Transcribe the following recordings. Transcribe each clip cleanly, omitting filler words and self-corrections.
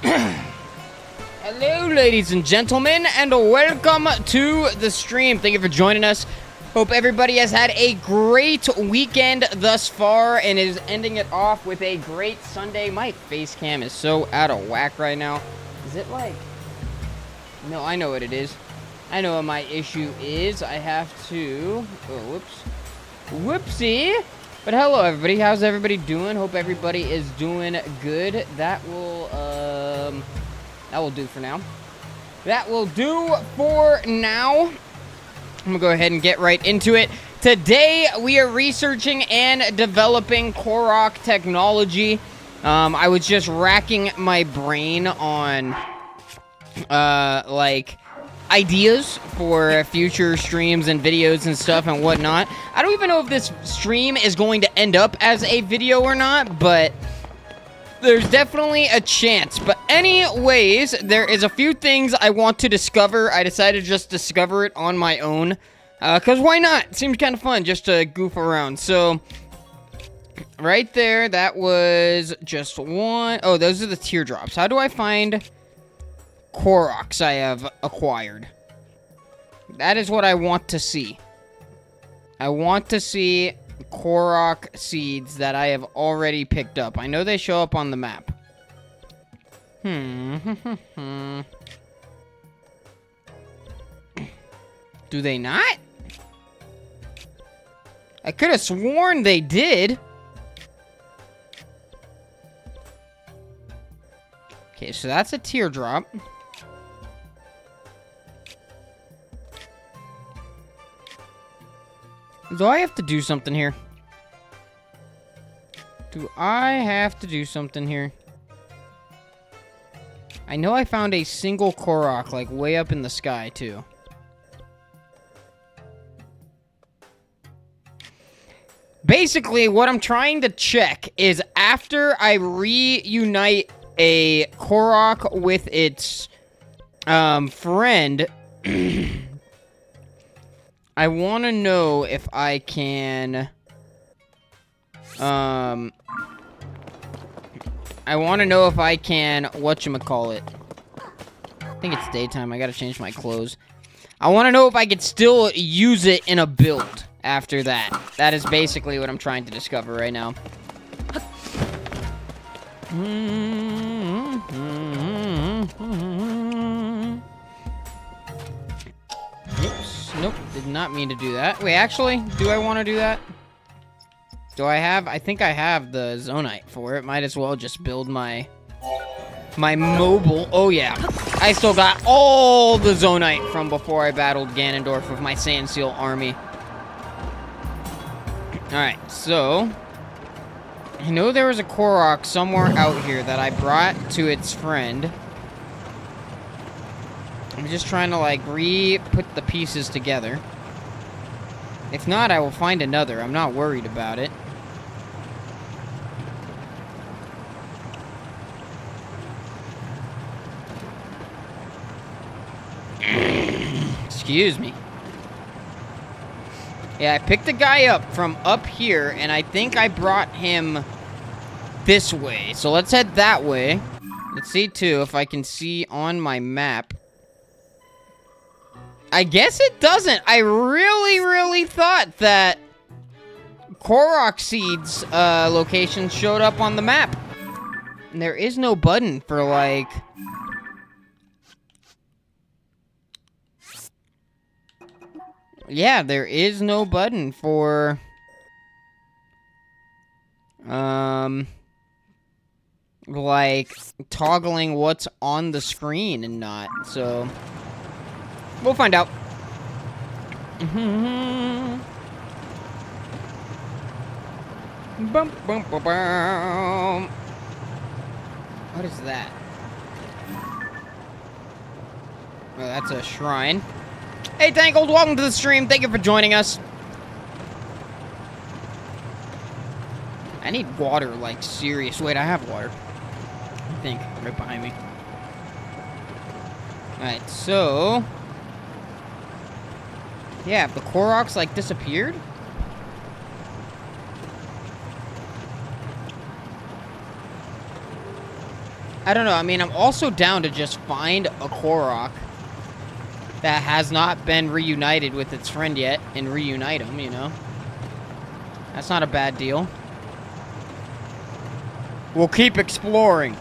Hello, ladies and gentlemen, and welcome to the stream. Thank you for joining us. Hope everybody has had a great weekend thus far and is ending it off with a great Sunday. My face cam is so out of whack right now. Is it like... No, I know what it is. I know what my issue is. I have to... Oh, whoops. Whoopsie. But hello, everybody. How's everybody doing? Hope everybody is doing good. That will do for now. That will do for now. I'm gonna go ahead and get right into it. Today, we are researching and developing KOROK technology. I was just racking my brain on, like, ideas for future streams and videos and stuff and whatnot. I don't even know if this stream is going to end up as a video or not, but there's definitely a chance. But anyways, there is a few things I want to discover. I decided to just discover it on my own, because why not? It seems kind of fun just to goof around. So right there, that was just one. Oh, those are the teardrops. How do I find Koroks I have acquired? That is what I want to see. I want to see Korok seeds that I have already picked up. I know they show up on the map. Do they not? I could have sworn they did. Okay, so that's a teardrop. Do I have to do something here? Do I have to do something here? I know I found a single Korok, like, way up in the sky, too. Basically, what I'm trying to check is after I reunite a Korok with its friend, I want to know if I can, I want to know if I can, whatchamacallit. I think it's daytime. I got to change my clothes. I want to know if I could still use it in a build after that. That is basically what I'm trying to discover right now. Oops. Nope, did not mean to do that. Wait, actually, do I want to do that? Do I have... I think I have the Zonite for it. Might as well just build my mobile... Oh, yeah. I still got all the Zonite from before I battled Ganondorf with my Sand Seal army. Alright, so... I know there was a Korok somewhere out here that I brought to its friend. I'm just trying to, like, put the pieces together. If not, I will find another. I'm not worried about it. Excuse me. Yeah, I picked the guy up from up here, and I think I brought him this way. So let's head that way. Let's see, too, if I can see on my map. I guess it doesn't. I really thought that Korok seeds location showed up on the map. And there is no button for, like... Yeah, there is no button for... like, toggling what's on the screen and not, so... We'll find out. Bum, bum, bum, bum. What is that? Oh, that's a shrine. Hey, Tangled, welcome to the stream. Thank you for joining us. I need water, like, serious. Wait, I have water. I think, right behind me. Alright, so... Yeah, the Koroks, like, disappeared? I don't know. I mean, I'm also down to just find a Korok that has not been reunited with its friend yet and reunite them, you know? That's not a bad deal. We'll keep exploring.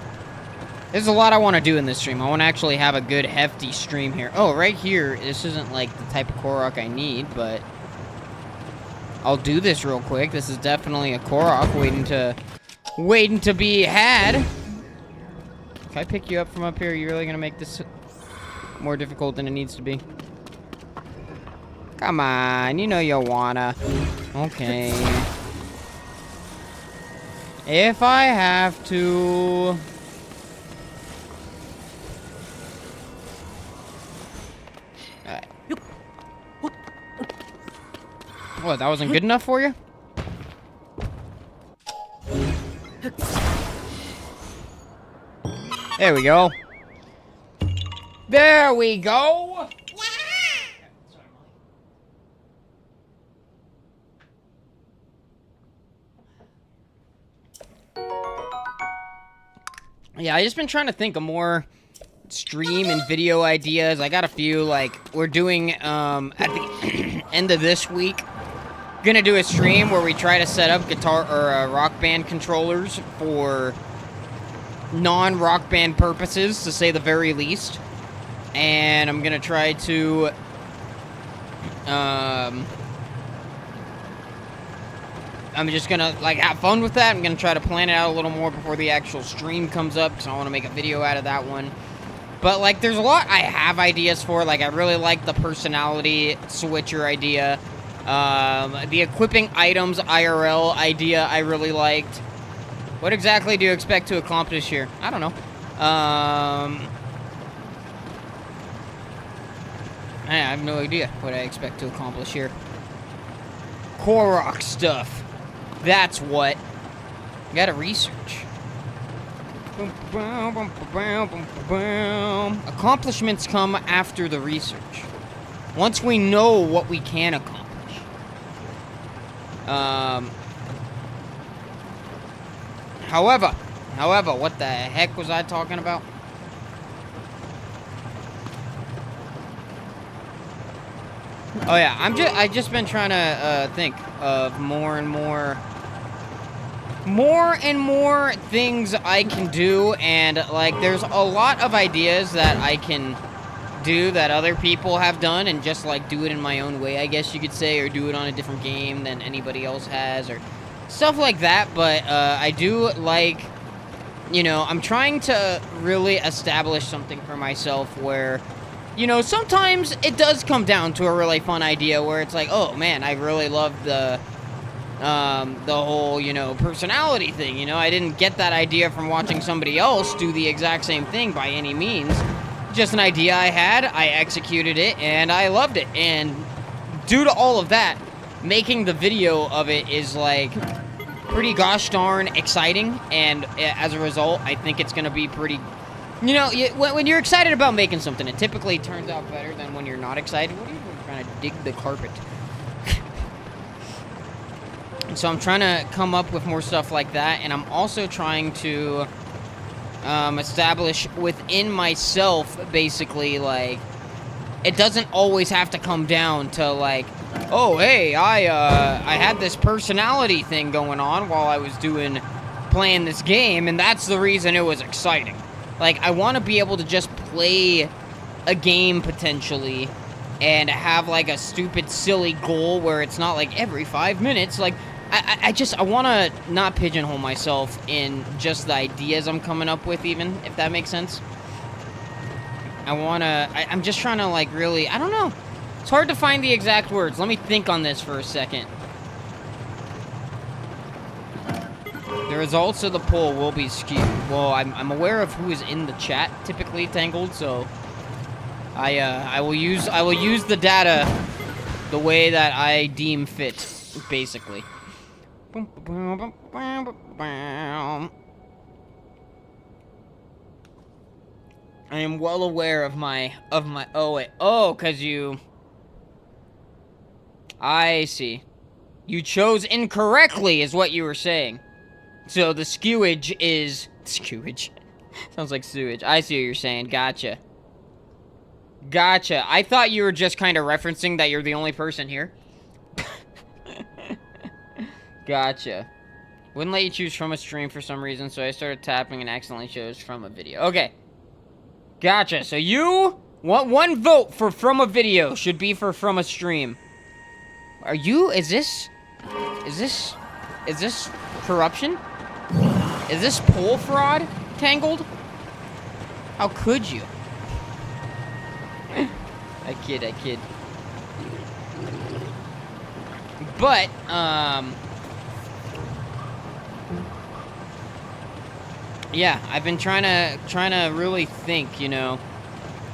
There's a lot I want to do in this stream. I want to actually have a good, hefty stream here. Oh, right here. This isn't, like, the type of Korok I need, but I'll do this real quick. This is definitely a Korok waiting to be had. Can I pick you up from up here? Are you really going to make this more difficult than it needs to be? Come on, you know you wanna. Okay. If I have to... Alright. What, that wasn't good enough for you? There we go. There we go! Yeah, I just been trying to think of more stream and video ideas. I got a few, like, we're doing, at the end of this week, gonna do a stream where we try to set up guitar, or, rock band controllers for non-rock band purposes, to say the very least. And I'm gonna try to, I'm just gonna, like, have fun with that. I'm gonna try to plan it out a little more before the actual stream comes up, because I want to make a video out of that one. But, like, there's a lot I have ideas for. Like, I really like the personality switcher idea. The equipping items IRL idea I really liked. What exactly do you expect to accomplish here? I don't know. I have no idea what I expect to accomplish here. Korok stuff. That's what. You gotta research. Accomplishments come after the research. Once we know what we can accomplish. However, what the heck was I talking about? Oh yeah, I just been trying to think of more and more things I can do, and like there's a lot of ideas that I can do that other people have done, and just like do it in my own way, I guess you could say, or do it on a different game than anybody else has, or stuff like that. But I do like, you know, I'm trying to really establish something for myself where, you know, sometimes it does come down to a really fun idea where it's like, oh man, I really love the whole, you know, personality thing. You know, I didn't get that idea from watching somebody else do the exact same thing by any means. Just an idea I had, I executed it, and I loved it. And due to all of that, making the video of it is like pretty gosh darn exciting. And as a result, I think it's gonna be pretty, you know, when you're excited about making something, it typically turns out better than when you're not excited. What are you doing, trying to dig the carpet? So I'm trying to come up with more stuff like that, and I'm also trying to establish within myself, basically, like, it doesn't always have to come down to, like, oh, hey, I had this personality thing going on while I was playing this game, and that's the reason it was exciting. Like, I want to be able to just play a game, potentially, and have, like, a stupid, silly goal where it's not, like, every 5 minutes. Like, I want to not pigeonhole myself in just the ideas I'm coming up with, even, if that makes sense. I'm just trying to, like, really, I don't know. It's hard to find the exact words. Let me think on this for a second. The results of the poll will be skewed. Well, I'm aware of who is in the chat, typically, Tangled, so I will use the data the way that I deem fit, basically. I am well aware of my oh wait, oh, cause you, I see, you chose incorrectly is what you were saying. So the skewage is Sounds like sewage. I see what you're saying. Gotcha. Gotcha. I thought you were just kind of referencing that you're the only person here. Gotcha. Wouldn't let you choose from a stream for some reason, so I started tapping and accidentally chose from a video. Okay. Gotcha. So you want one vote for from a video should be for from a stream. Are you... Is this corruption? Is this poll fraud, Tangled? How could you? I kid. But, yeah, I've been trying to really think, you know,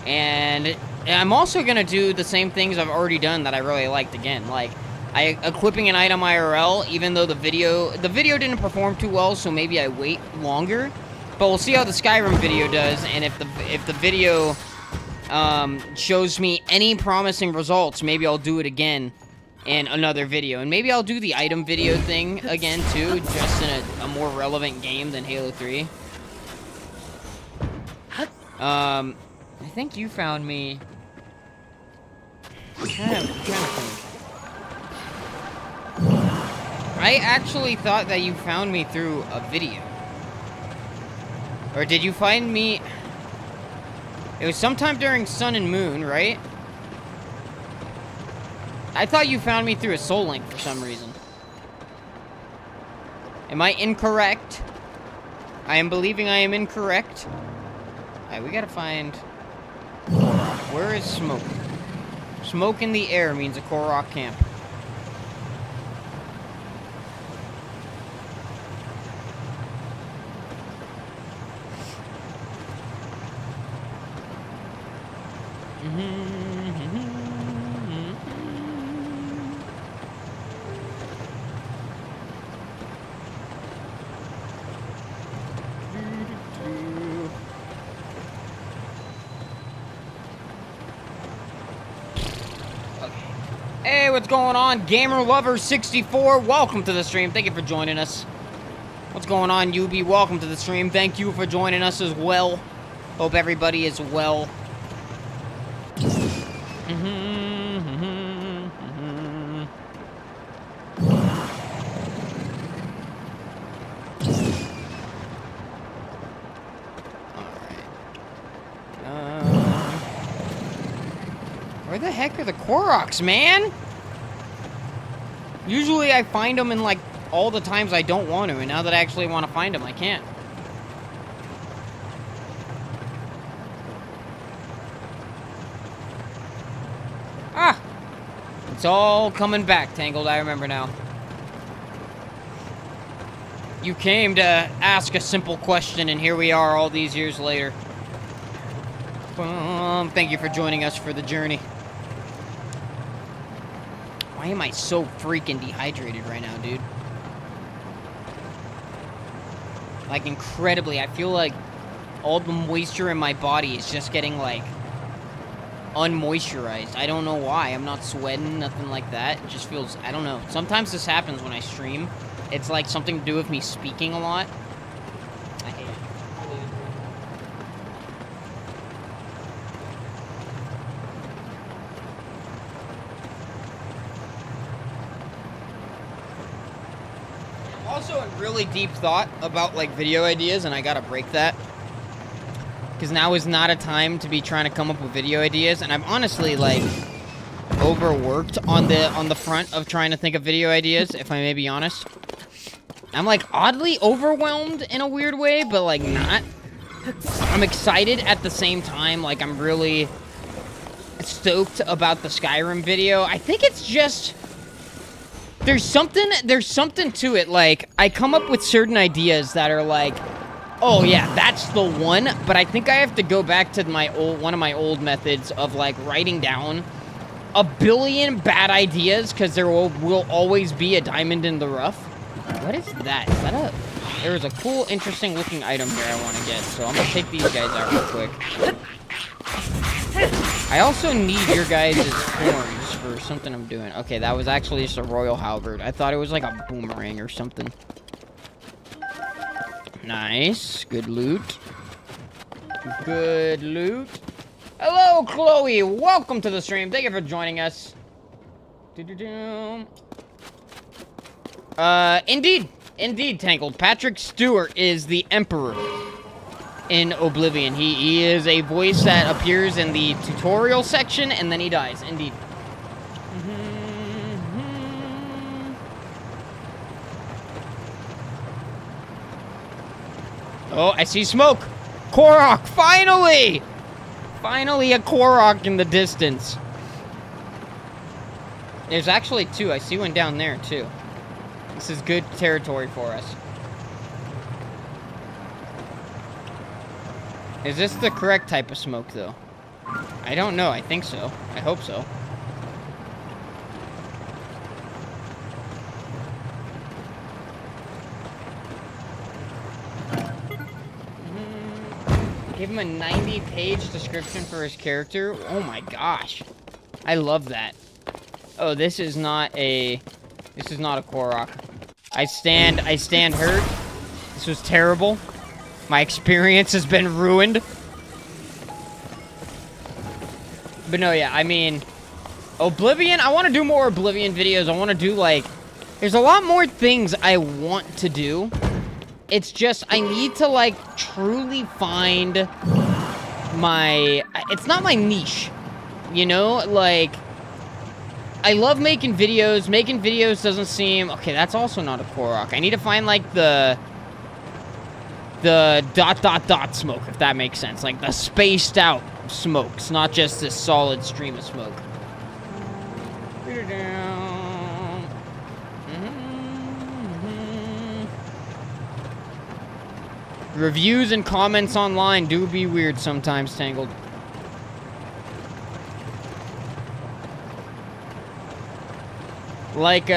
and I'm also gonna do the same things I've already done that I really liked again, like equipping an item IRL, even though the video didn't perform too well, so maybe I wait longer, but we'll see how the Skyrim video does, and if the video shows me any promising results, maybe I'll do it again in another video, and maybe I'll do the item video thing again too, just in a more relevant game than Halo 3. I think you found me kind of funny. I actually thought that you found me through a video. Or did you find me... It was sometime during Sun and Moon, right? I thought you found me through a Soul Link for some reason. Am I incorrect? I am believing I am incorrect. Alright, we gotta find... Korok. Where is smoke? Smoke in the air means a Korok camp. Hey, what's going on? Gamer Lover 64, welcome to the stream. Thank you for joining us. What's going on, UB? Welcome to the stream. Thank you for joining us as well. Hope everybody is well. Where the heck are the Koroks, man? Usually I find them in, like, all the times I don't want to, and now that I actually want to find them, I can't. Ah! It's all coming back, Tangled, I remember now. You came to ask a simple question, and here we are all these years later. Thank you for joining us for the journey. Why am I so freaking dehydrated right now, dude? Like, incredibly. I feel like all the moisture in my body is just getting, like, unmoisturized. I don't know why. I'm not sweating, nothing like that. It just feels, I don't know. Sometimes this happens when I stream. It's, like, something to do with me speaking a lot. I hate it. Also in really deep thought about, like, video ideas, and I gotta break that. Because now is not a time to be trying to come up with video ideas, and I'm honestly, like, overworked on the front of trying to think of video ideas, if I may be honest. I'm, like, oddly overwhelmed in a weird way, but, like, not. I'm excited at the same time, like, I'm really stoked about the Skyrim video. I think it's just... There's something to it, like, I come up with certain ideas that are like, oh yeah, that's the one, but I think I have to go back to one of my old methods of, like, writing down a billion bad ideas, because there will always be a diamond in the rough. What is that? Is that a... There's a cool, interesting looking item here I want to get, so I'm gonna take these guys out real quick. I also need your guys' horns for something I'm doing. Okay, that was actually just a royal halberd. I thought it was like a boomerang or something. Nice. Good loot. Good loot. Hello, Chloe. Welcome to the stream. Thank you for joining us. Indeed, Tangled. Patrick Stewart is the Emperor in Oblivion. He is a voice that appears in the tutorial section, and then he dies. Indeed. Oh, I see smoke. Korok, finally! Finally a Korok in the distance. There's actually two. I see one down there, too. This is good territory for us. Is this the correct type of smoke, though? I don't know. I think so. I hope so. Give him a 90-page description for his character. Oh my gosh. I love that. Oh, this is not a Korok. I stand hurt. This was terrible. My experience has been ruined. But no, yeah, I mean, Oblivion, I want to do more Oblivion videos. I want to do, like, there's a lot more things I want to do. It's just, I need to, like, truly find my, it's not my niche, you know? Like, I love making videos. Making videos doesn't seem, okay, that's also not a Korok. I need to find, like, the dot smoke, if that makes sense. Like, the spaced out smokes, not just this solid stream of smoke. Reviews and comments online do be weird sometimes, Tangled. Like,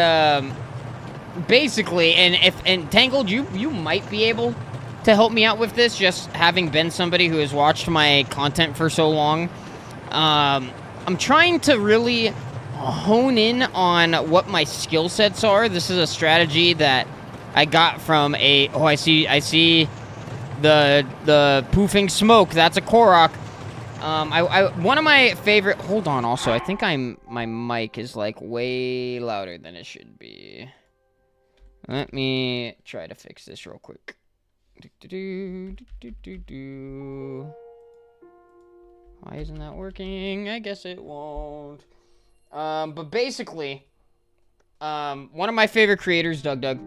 basically, and Tangled, you might be able to help me out with this, just having been somebody who has watched my content for so long. I'm trying to really hone in on what my skill sets are. This is a strategy that I got from a, oh, I see the poofing smoke. That's a Korok. One of my favorite, hold on, also, I think my mic is, like, way louder than it should be. Let me try to fix this real quick. Why isn't that working? I guess it won't. But basically, one of my favorite creators, Doug,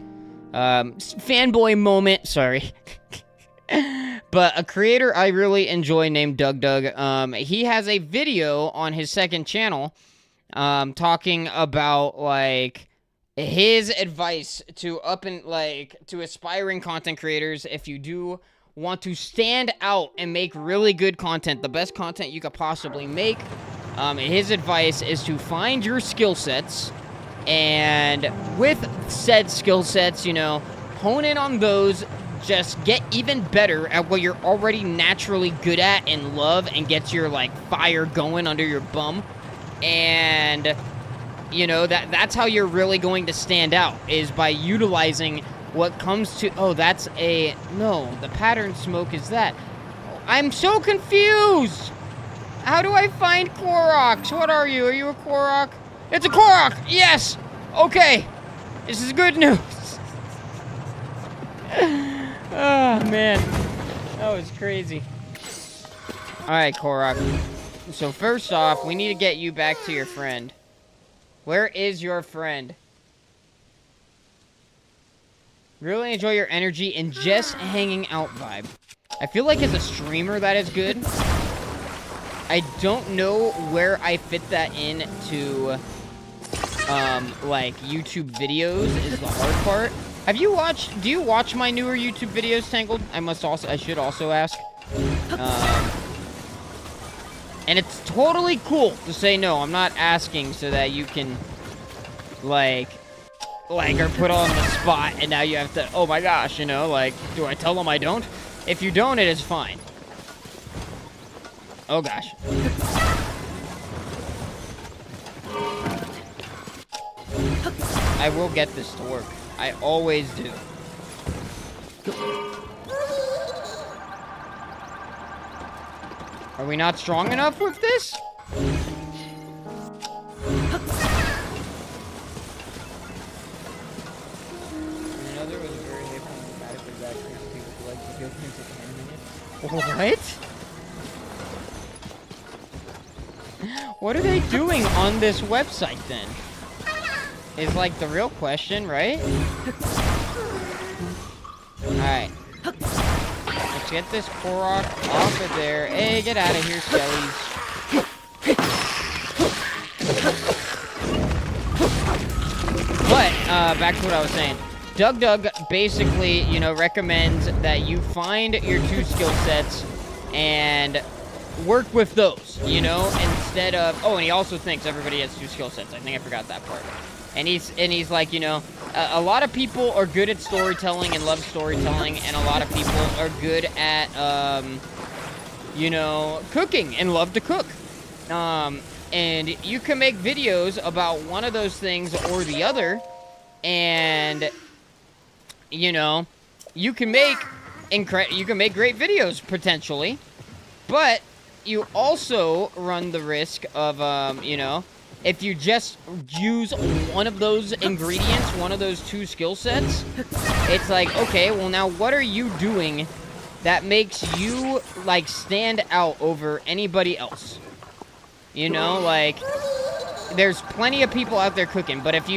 fanboy moment, sorry. But a creator I really enjoy named Doug, he has a video on his second channel, talking about, like, his advice to to aspiring content creators. If you do want to stand out and make really good content, the best content you could possibly make, his advice is to find your skill sets, and with said skill sets, you know, hone in on those, just get even better at what you're already naturally good at and love, and get your, like, fire going under your bum. And, you know, that's how you're really going to stand out, is by utilizing what comes to, oh, that's a, no, the pattern smoke is that. I'm so confused. How do I find Koroks? What are you? Are you a Korok? It's a Korok! Yes! Okay. This is good news. Oh, man. That was crazy. Alright, Korok. So first off, we need to get you back to your friend. Where is your friend? Really enjoy your energy and just hanging out vibe. I feel like as a streamer that is good. I don't know where I fit that into, like, YouTube videos is the hard part. Do you watch my newer YouTube videos, Tangled? I should also ask. And it's totally cool to say no. I'm not asking so that you can, like, are put on the spot, and now you have to, oh my gosh, you know, like, do I tell them I don't? If you don't, it is fine. Oh gosh. I will get this to work. I always do. Are we not strong enough with this? What? What are they doing on this website then? Is like the real question, right? Alright. Let's get this Korok off of there. Hey, get out of here, Skellies. But, back to what I was saying. Doug basically, you know, recommends that you find your 2 skill sets and work with those, you know, instead of... Oh, and he also thinks everybody has 2 skill sets. I think I forgot that part. And he's like, you know, a lot of people are good at storytelling and love storytelling, and a lot of people are good at, you know, cooking and love to cook. And you can make videos about one of those things or the other, and... You know, you can make great videos potentially, but you also run the risk of you know, if you just use one of those ingredients, one of those 2 skill sets, it's like, okay, well now what are you doing that makes you like stand out over anybody else? You know, like there's plenty of people out there cooking, but if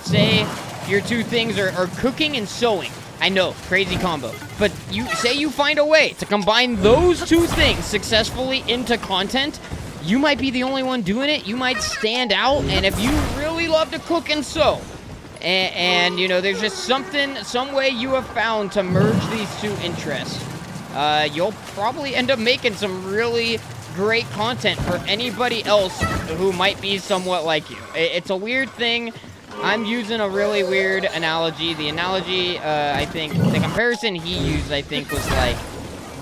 say your 2 things are cooking and sewing. I know, crazy combo. But you say you find a way to combine those 2 things successfully into content, you might be the only one doing it. You might stand out, and if you really love to cook and sew, and you know, there's just some way you have found to merge these 2 interests, you'll probably end up making some really great content for anybody else who might be somewhat like you. It's a weird thing. I'm using a really weird analogy. The analogy, I think, the comparison he used, I think, was like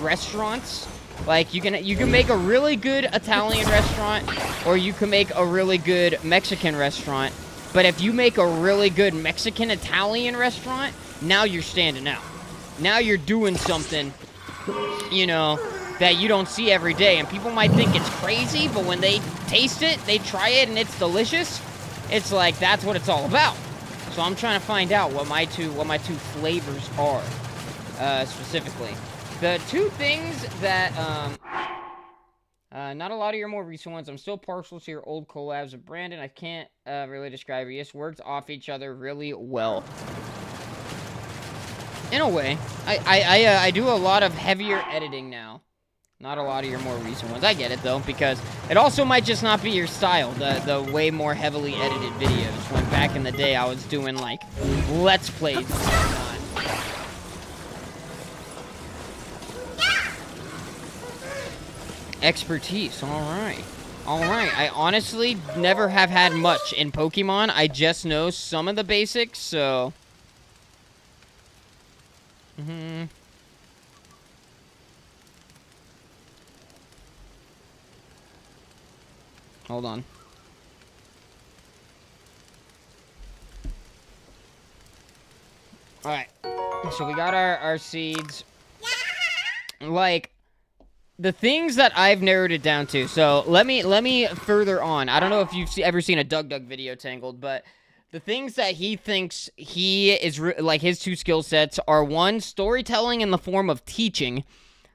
restaurants. Like, you can make a really good Italian restaurant, or you can make a really good Mexican restaurant. But if you make a really good Mexican-Italian restaurant, now you're standing out. Now you're doing something, you know, that you don't see every day. And people might think it's crazy, but when they taste it, they try it, and it's delicious. It's like, that's what it's all about. So I'm trying to find out what my two flavors are, specifically. The 2 things that, not a lot of your more recent ones. I'm still partial to your old collabs with Brandon. I can't, really describe it. You just worked off each other really well. In a way. I do a lot of heavier editing now. Not a lot of your more recent ones. I get it, though, because it also might just not be your style, the way more heavily edited videos, when back in the day I was doing, like, Let's Plays and whatnot. Expertise, alright. Alright, I honestly never have had much in Pokemon. I just know some of the basics, so... Hold on. Alright. So we got our seeds. Like, the things that I've narrowed it down to. So, let me further on. I don't know if you've ever seen a Doug video, Tangled, but the things that he thinks he is, like, his 2 skill sets are, 1, storytelling in the form of teaching,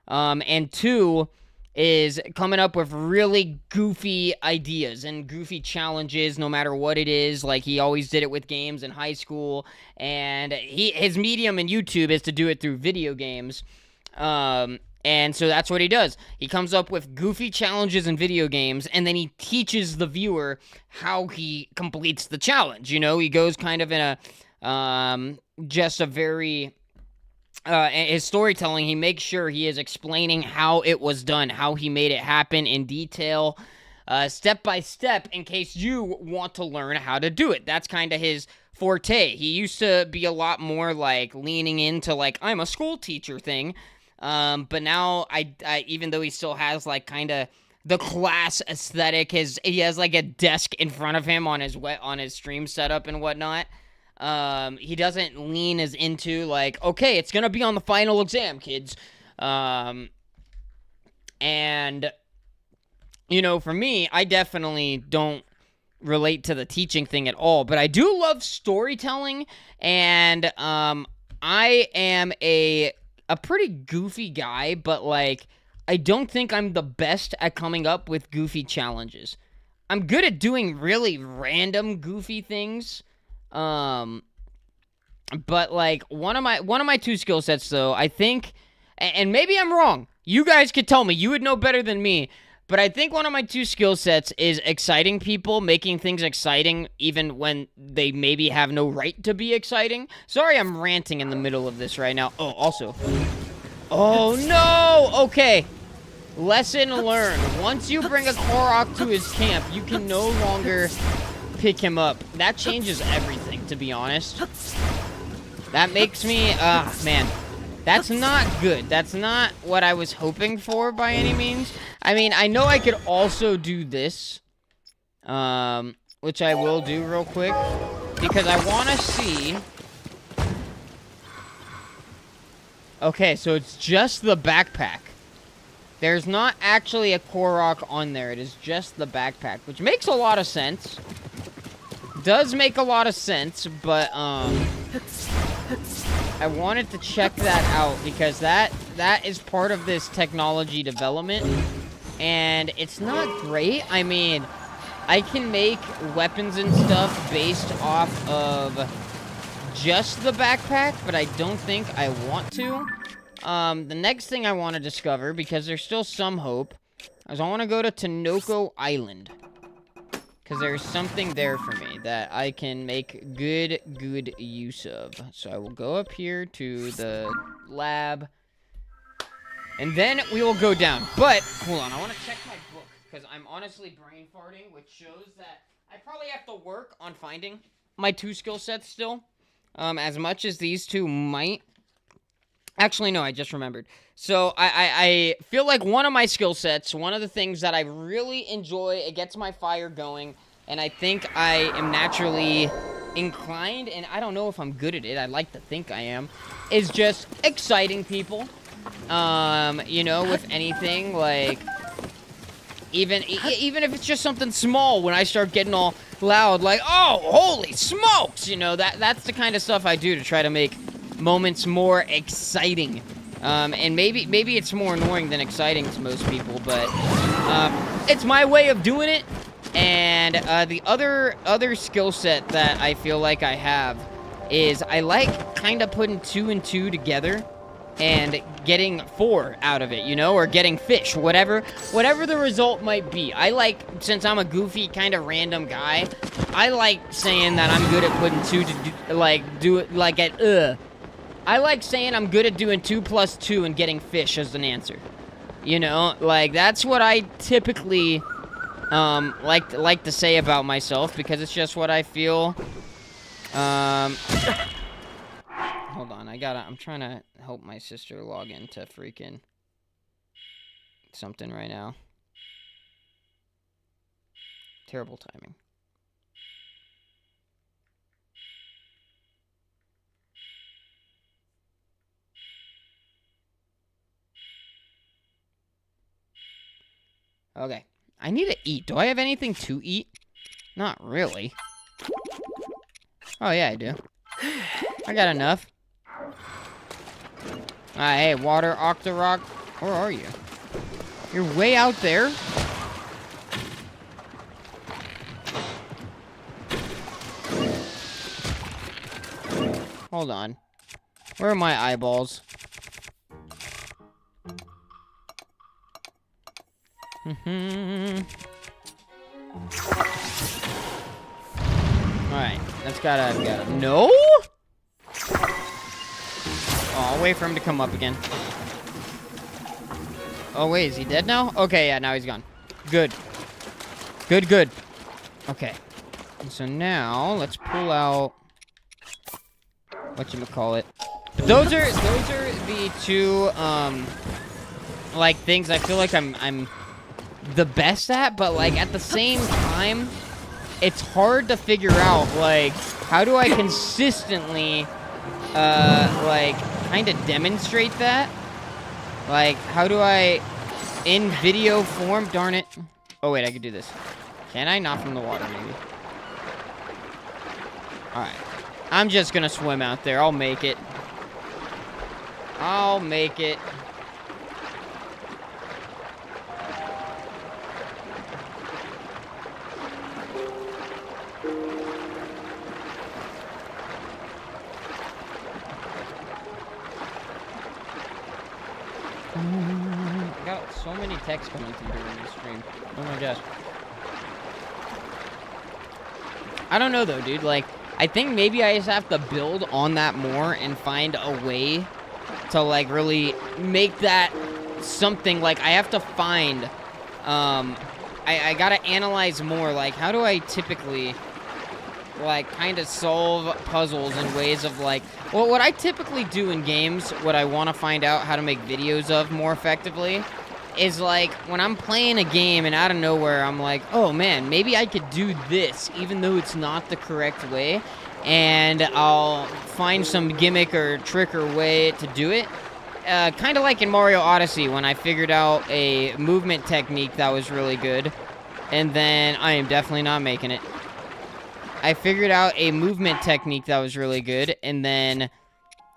and 2... is coming up with really goofy ideas and goofy challenges, no matter what it is. Like, he always did it with games in high school, and his medium in YouTube is to do it through video games. And so that's what he does. He comes up with goofy challenges in video games, and then he teaches the viewer how he completes the challenge. You know, he goes kind of in a, just a very... his storytelling, he makes sure he is explaining how it was done, how he made it happen in detail, step by step, in case you want to learn how to do it. That's kind of his forte. He used to be a lot more, like, leaning into, like, I'm a school teacher thing, but now, I even though he still has, like, kind of the class aesthetic, he has, like, a desk in front of him on his stream setup and whatnot. He doesn't lean as into, like, okay, it's gonna be on the final exam, kids. And you know, for me, I definitely don't relate to the teaching thing at all, but I do love storytelling, and I am a pretty goofy guy, but like I don't think I'm the best at coming up with goofy challenges. I'm good at doing really random goofy things. But like one of my two skill sets though, I think, and maybe I'm wrong. You guys could tell me. You would know better than me. But I think one of my two skill sets is exciting people, making things exciting even when they maybe have no right to be exciting. Sorry, I'm ranting in the middle of this right now. Oh, also. Oh, no! Okay. Lesson learned. Once you bring a Korok to his camp, you can no longer pick him up. That changes everything, to be honest. That makes me... man. That's not good. That's not what I was hoping for by any means. I mean, I know I could also do this, which I will do real quick, because I want to see... Okay, so it's just the backpack. There's not actually a Korok on there. It is just the backpack, which makes a lot of sense. Does make a lot of sense, but, I wanted to check that out because that is part of this technology development, and it's not great. I mean, I can make weapons and stuff based off of just the backpack, but I don't think I want to. The next thing I want to discover, because there's still some hope, is I want to go to Tanoko Island. Because there's something there for me that I can make good use of. So I will go up here to the lab. And then we will go down. But, hold on, I want to check my book. Because I'm honestly brain farting, which shows that I probably have to work on finding my two skill sets still. As much as these two might. Actually, no, I just remembered. So, I feel like one of my skill sets, one of the things that I really enjoy, it gets my fire going, and I think I am naturally inclined, and I don't know if I'm good at it, I'd like to think I am, is just exciting people. You know, with anything, like, even if it's just something small, when I start getting all loud, like, oh, holy smokes, you know, that's the kind of stuff I do to try to make moments more exciting. And maybe it's more annoying than exciting to most people, but it's my way of doing it. And the other skill set that I feel like I have is I like kind of putting 2 and 2 together and getting 4 out of it, you know, or getting fish, whatever the result might be. I like, since I'm a goofy kind of random guy, I like saying that I'm good at putting 2 to do it like at I like saying I'm good at doing 2 plus 2 and getting fish as an answer. You know, like, that's what I typically, like to say about myself, because it's just what I feel. Hold on, I'm trying to help my sister log into freaking something right now. Terrible timing. Okay. I need to eat. Do I have anything to eat? Not really. Oh, yeah, I do. I got enough. Hey, water, Octorok. Where are you? You're way out there? Hold on. Where are my eyeballs? Alright, that's gotta... No? Oh, I'll wait for him to come up again. Oh, wait, is he dead now? Okay, yeah, now he's gone. Good. Good. Okay. So now, let's pull out... whatchamacallit. Those are the two, like, things I feel like I'm the best at, but, like, at the same time, it's hard to figure out, like, how do I consistently, like, kind of demonstrate that? Like, how do I, in video form, darn it. Oh, wait, I could do this. Can I? Not from the water, maybe. Alright. I'm just gonna swim out there. I'll make it. I'll make it. I got so many texts coming through during this stream. Oh my gosh. I don't know though, dude. Like, I think maybe I just have to build on that more and find a way to, like, really make that something. Like, I have to find, I gotta analyze more. Like, how do I typically, like, kind of solve puzzles in ways of, like, well, what I typically do in games, what I want to find out how to make videos of more effectively, is, like, when I'm playing a game and out of nowhere, I'm like, oh, man, maybe I could do this, even though it's not the correct way, and I'll find some gimmick or trick or way to do it. Kind of like in Mario Odyssey, when I figured out a movement technique that was really good, and then I am definitely not making it. I figured out a movement technique that was really good, and then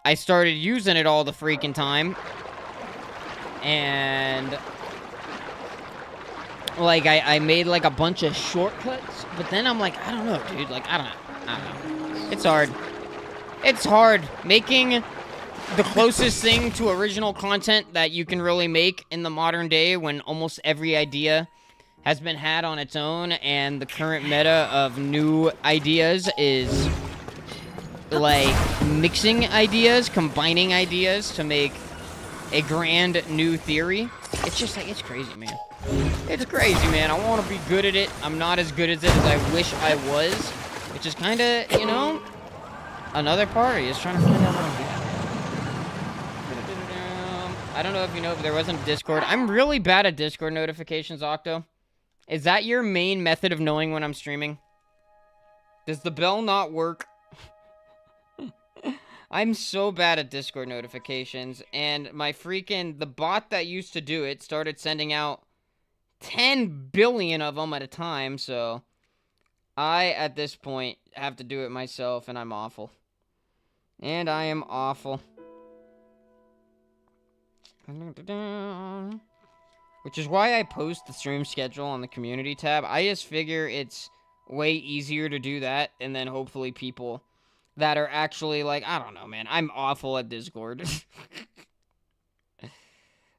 I started using it all the freaking time. And, like, I made, like, a bunch of shortcuts, but then I'm like, I don't know, dude. Like, I don't know. It's hard. It's hard. Making the closest thing to original content that you can really make in the modern day when almost every idea has been had on its own, and the current meta of new ideas is, like, mixing ideas, combining ideas to make a grand new theory. It's just, like, it's crazy, man. It's crazy, man. I want to be good at it. I'm not as good at it as I wish I was, which is kind of, you know, another party is trying to find out what I'm good at. I don't know if you know, but there wasn't a Discord. I'm really bad at Discord notifications, Octo. Is that your main method of knowing when I'm streaming? Does the bell not work? I'm so bad at Discord notifications, and the bot that used to do it started sending out 10 billion of them at a time, so I, at this point, have to do it myself, and I'm awful. And I am awful. Which is why I post the stream schedule on the community tab. I just figure it's way easier to do that, and then hopefully people that are actually, like, I don't know, man. I'm awful at Discord.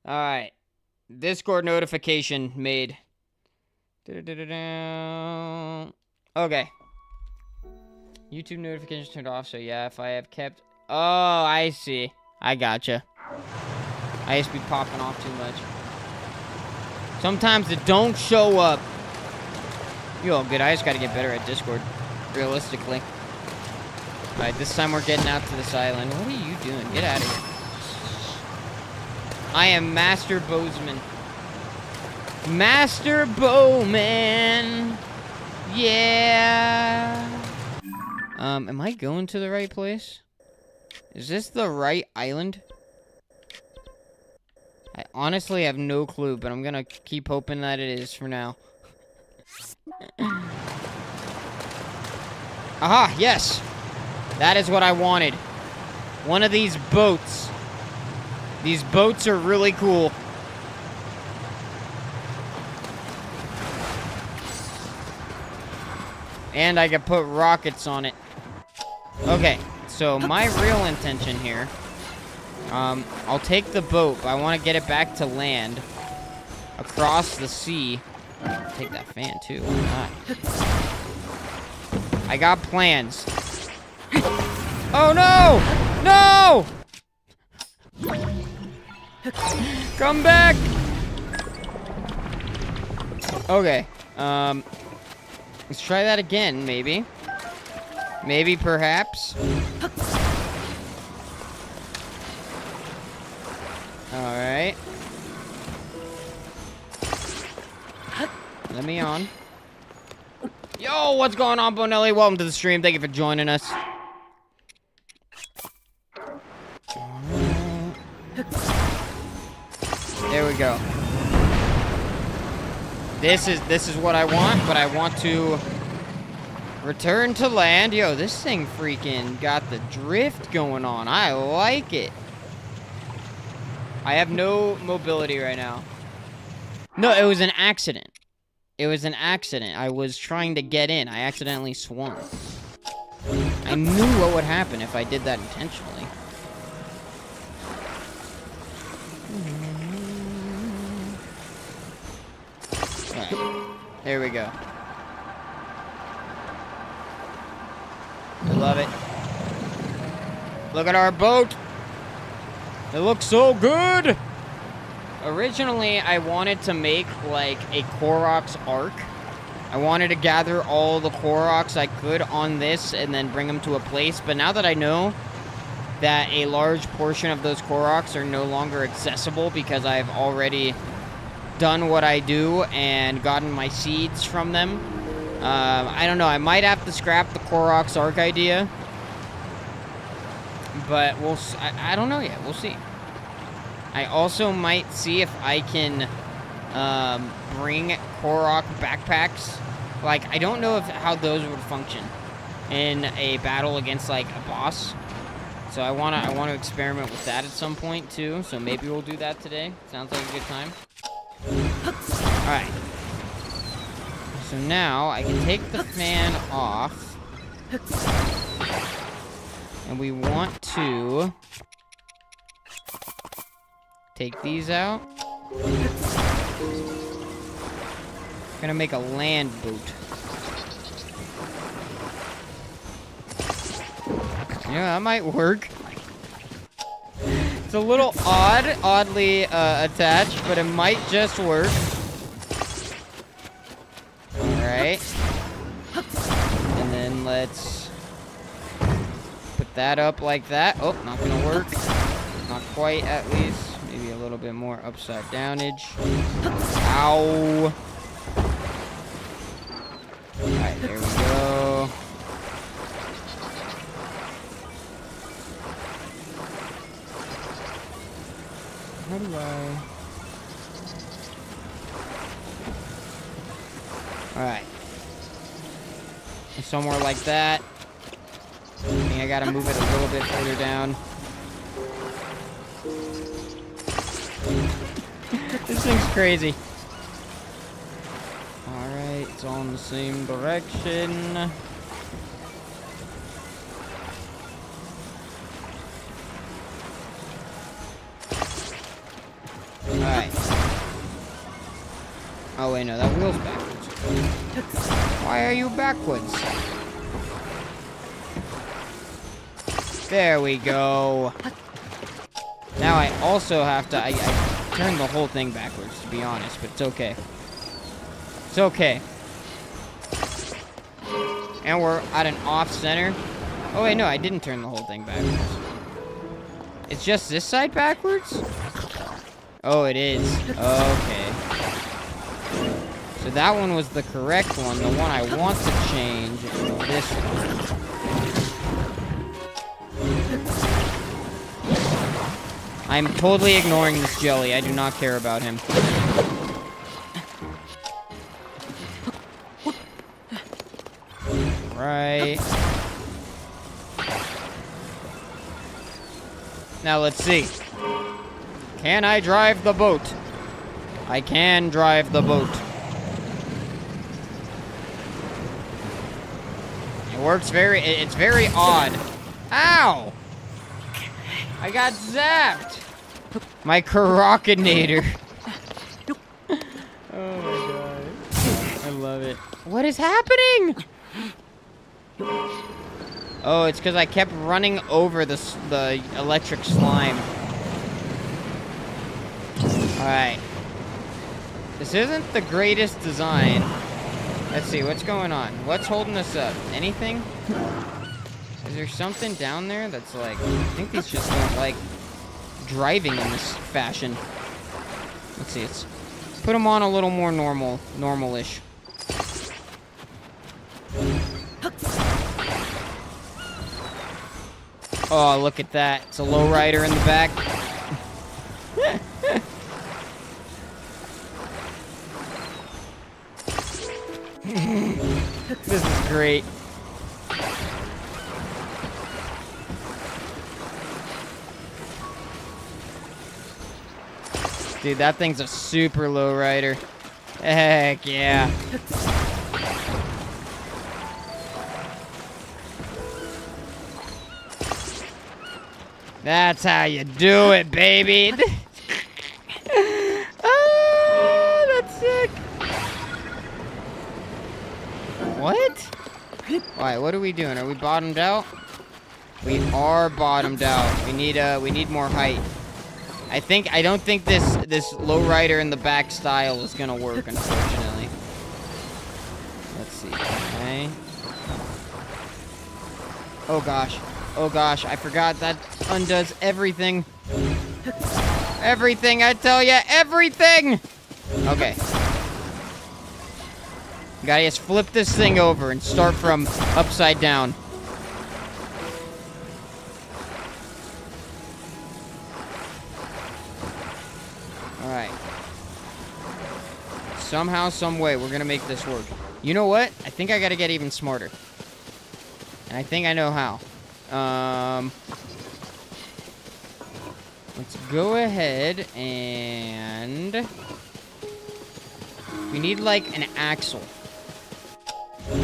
Alright. Discord notification made. Okay. YouTube notifications turned off, so yeah, if I have kept... Oh, I see. I gotcha. I used to be popping off too much. Sometimes it don't show up. You all good. I just gotta get better at Discord. Realistically. Alright, this time we're getting out to this island. What are you doing? Get out of here. I am Master Bowsman. Master Bowman. Yeah. Am I going to the right place? Is this the right island? I honestly have no clue, but I'm gonna keep hoping that it is for now. Aha, yes! That is what I wanted. One of these boats. These boats are really cool. And I can put rockets on it. Okay, so my real intention here... I'll take the boat, but I want to get it back to land. Across the sea. I'll take that fan, too. Why not? I got plans. Oh, no! No! Come back! Okay. Let's try that again, maybe. Maybe, perhaps. Alright. Let me on. Yo, what's going on, Bonelli? Welcome to the stream. Thank you for joining us. There we go. This is what I want, but I want to return to land. Yo, this thing freaking got the drift going on. I like it. I have no mobility right now. No, it was an accident. It was an accident. I was trying to get in. I accidentally swung. I knew what would happen if I did that intentionally. Alright. There we go. I love it. Look at our boat. It looks so good. Originally, I wanted to make like a Koroks arc. I wanted to gather all the Koroks I could on this and then bring them to a place. But now that I know that a large portion of those Koroks are no longer accessible because I've already done what I do and gotten my seeds from them, I don't know. I might have to scrap the Koroks arc idea. But I don't know yet. We'll see. I also might see if I can bring Korok backpacks. Like, I don't know how those would function in a battle against like a boss. So I want to experiment with that at some point too. So maybe we'll do that today. Sounds like a good time. All right. So now I can take the fan off, and we want to take these out. Gonna make a land boot. Yeah, that might work. It's a little oddly attached, but it might just work. Alright. And then let's put that up like that. Oh, not gonna work. Not quite, at least. Maybe a little bit more upside downage. Ow. Alright, there we go. How do I... Alright. Somewhere like that. I think I gotta move it a little bit further down. This thing's crazy. Alright, it's all in the same direction. Alright. Oh wait, no, that wheel's backwards. Why are you backwards? There we go. Now I also have to... I turned the whole thing backwards, to be honest, but it's okay. It's okay. And we're at an off-center. Oh, wait, no, I didn't turn the whole thing backwards. It's just this side backwards? Oh, it is. Okay. So that one was the correct one. The one I want to change is this one. I'm totally ignoring this jelly. I do not care about him. Right. Now let's see. Can I drive the boat? I can drive the boat. It works it's very odd. Ow! I got zapped! My Korokinator. Oh my god. I love it. What is happening? Oh, it's because I kept running over the electric slime. Alright. This isn't the greatest design. Let's see, what's going on? What's holding us up? Anything? Is there something down there that's like... I think these just don't like driving in this fashion. Let's see, let's put them on a little more normal-ish. Oh, look at that. It's a lowrider in the back. This is great. Dude, that thing's a super low rider. Heck yeah. That's how you do it, baby. Oh, that's sick. What? Alright, what are we doing? Are we bottomed out? We are bottomed out. We need more height. I don't think this low rider in the back style is gonna work, unfortunately. Let's see. Okay. Oh gosh. Oh gosh, I forgot that undoes everything. Everything, I tell ya, everything! Okay. Gotta just flip this thing over and start from upside down. Alright. Somehow, some way, we're gonna make this work. You know what? I think I gotta get even smarter. And I think I know how. Let's go ahead and... we need, like, an axle. I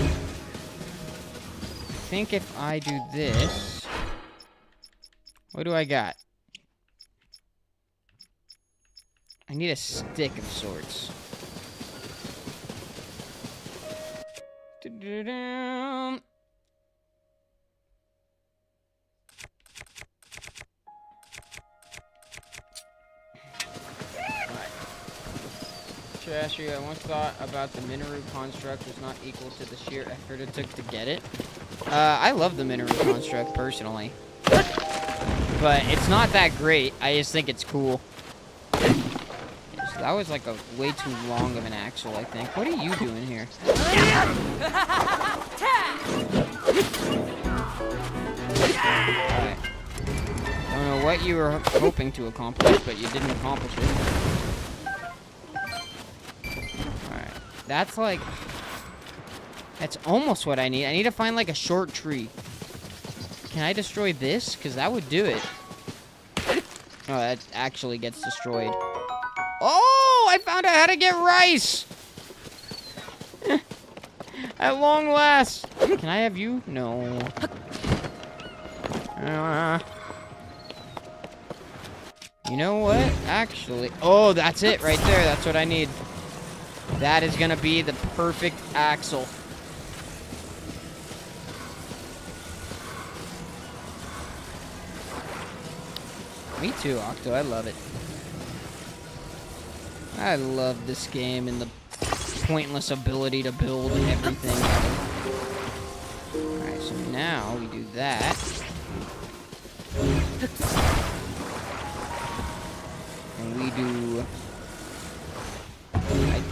think if I do this... what do I got? I need a stick of sorts. Da-da-da. Trashy, I once thought about the Minoru construct was not equal to the sheer effort it took to get it. I love the Minoru construct, personally. But it's not that great. I just think it's cool. So that was like a way too long of an axle, I think. What are you doing here? Alright. Don't know what you were hoping to accomplish, but you didn't accomplish it. That's like... that's almost what I need. I need to find, like, a short tree. Can I destroy this? Because that would do it. Oh, that actually gets destroyed. Oh! I found out how to get rice! At long last! Can I have you? No. You know what? Actually... oh, that's it right there. That's what I need. That is gonna be the perfect axle. Me too, Octo. I love it. I love this game and the pointless ability to build everything. Alright, so now we do that. And we do...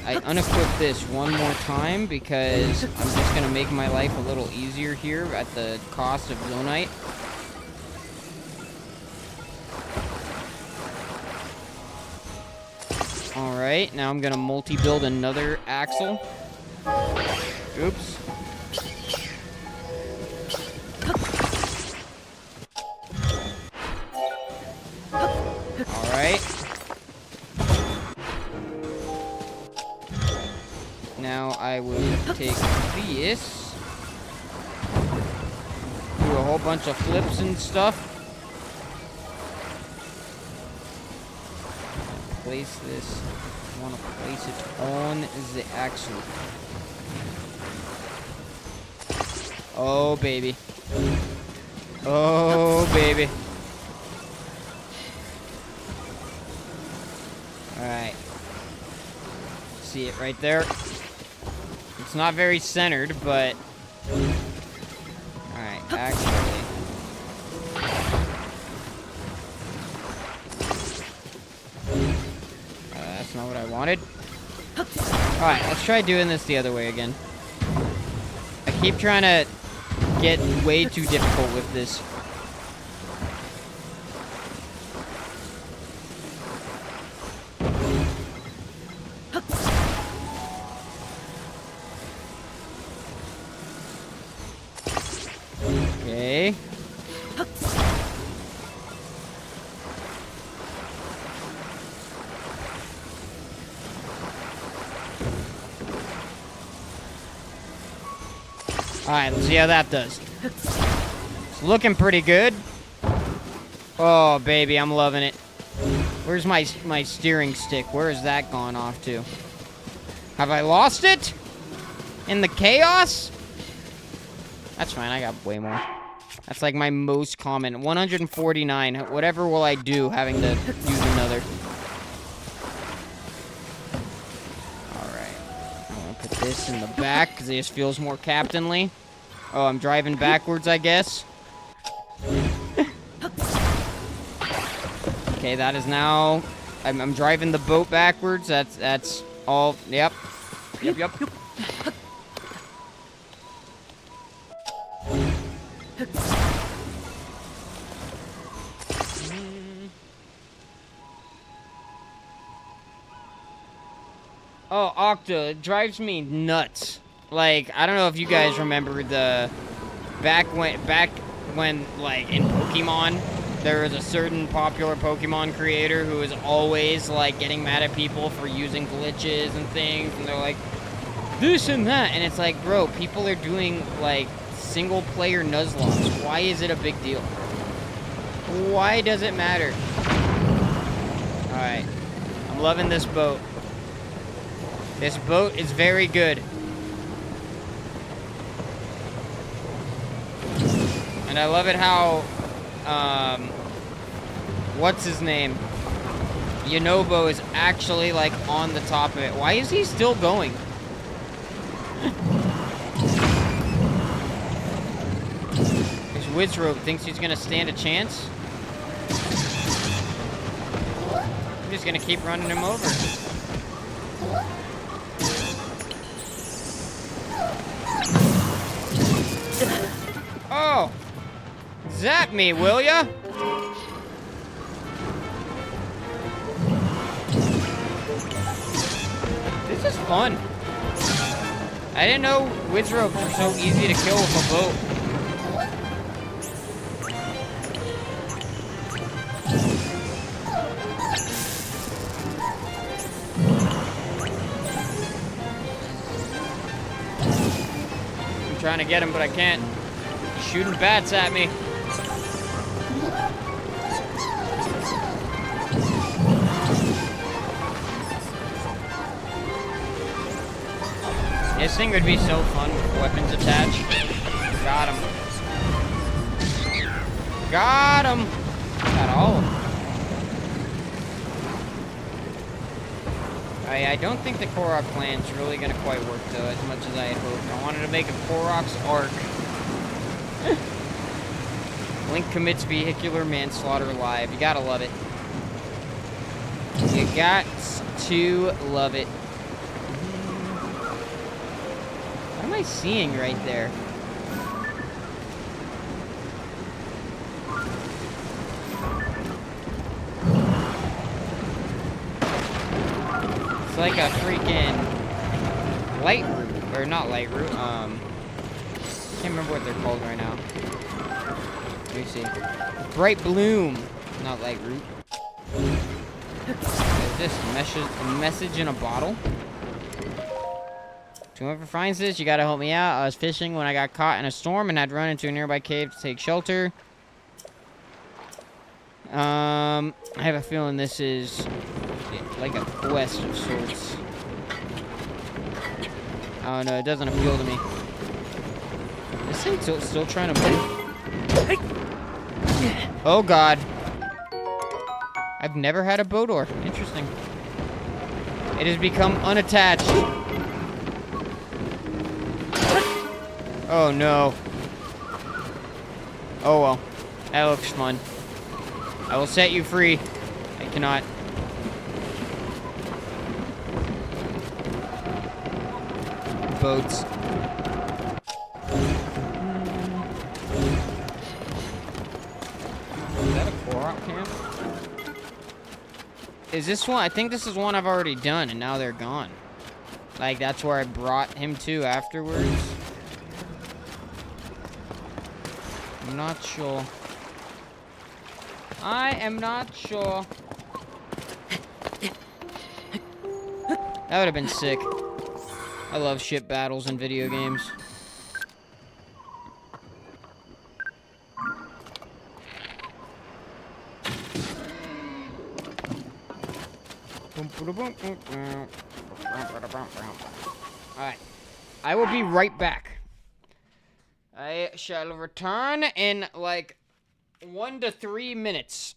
I unequip this one more time because I'm just going to make my life a little easier here at the cost of Zonite. Alright, now I'm going to multi-build another axle. Oops. Alright. Now I would take this, do a whole bunch of flips and stuff, place this. I want to place it on the axle. Oh baby, oh baby. All right, see it right there. It's not very centered, but... alright, actually... that's not what I wanted. Alright, let's try doing this the other way again. I keep trying to get way too difficult with this. Alright, let's see how that does. It's looking pretty good. Oh, baby, I'm loving it. Where's my steering stick? Where has that gone off to? Have I lost it? In the chaos? That's fine, I got way more. That's like my most common. 149. Whatever will I do having to use another? Alright. I'm gonna put this in the back because it just feels more captainly. Oh, I'm driving backwards, I guess. Okay, that is now... I'm driving the boat backwards. That's all... Yep. Yep. Oh, Octa, it drives me nuts. Like, I don't know if you guys remember the... Back when, like, in Pokemon, there was a certain popular Pokemon creator who was always, like, getting mad at people for using glitches and things, and they're like, this and that, and it's like, bro, people are doing, like, single-player Nuzlocke. Why is it a big deal? Why does it matter? Alright. I'm loving this boat. This boat is very good. And I love it how, what's his name? Yonobo is actually, like, on the top of it. Why is he still going? This Wizzrobe thinks he's gonna stand a chance. I'm just gonna keep running him over. Oh! Zap me, will ya? This is fun. I didn't know Wizzropes are so easy to kill with a boat. I'm trying to get him, but I can't. He's shooting bats at me. This thing would be so fun with weapons attached. Got him. Got him! Got all of them. I don't think the Korok plan's really gonna quite work though, as much as I had hoped. I wanted to make a Koroks arc. Link commits vehicular manslaughter live. You gotta love it. You got to love it. What am I seeing right there? It's like a freaking light root, or not light root, I can't remember what they're called right now. Let me see. Bright bloom, not light root. Is this a message in a bottle? Whoever finds this, you gotta help me out. I was fishing when I got caught in a storm and had run into a nearby cave to take shelter. I have a feeling this is like a quest of sorts. Oh no, it doesn't appeal to me. This thing's still trying to move. Oh god. I've never had a Bodor. Interesting. It has become unattached. Oh no. Oh well. That looks fun. I will set you free. I cannot. Boats. Is that a Korok camp? Is this one? I think this is one I've already done, and now they're gone. Like, that's where I brought him to afterwards. I'm not sure. I am not sure. That would have been sick. I love ship battles in video games. Alright. I will be right back. I shall return in like 1 to 3 minutes.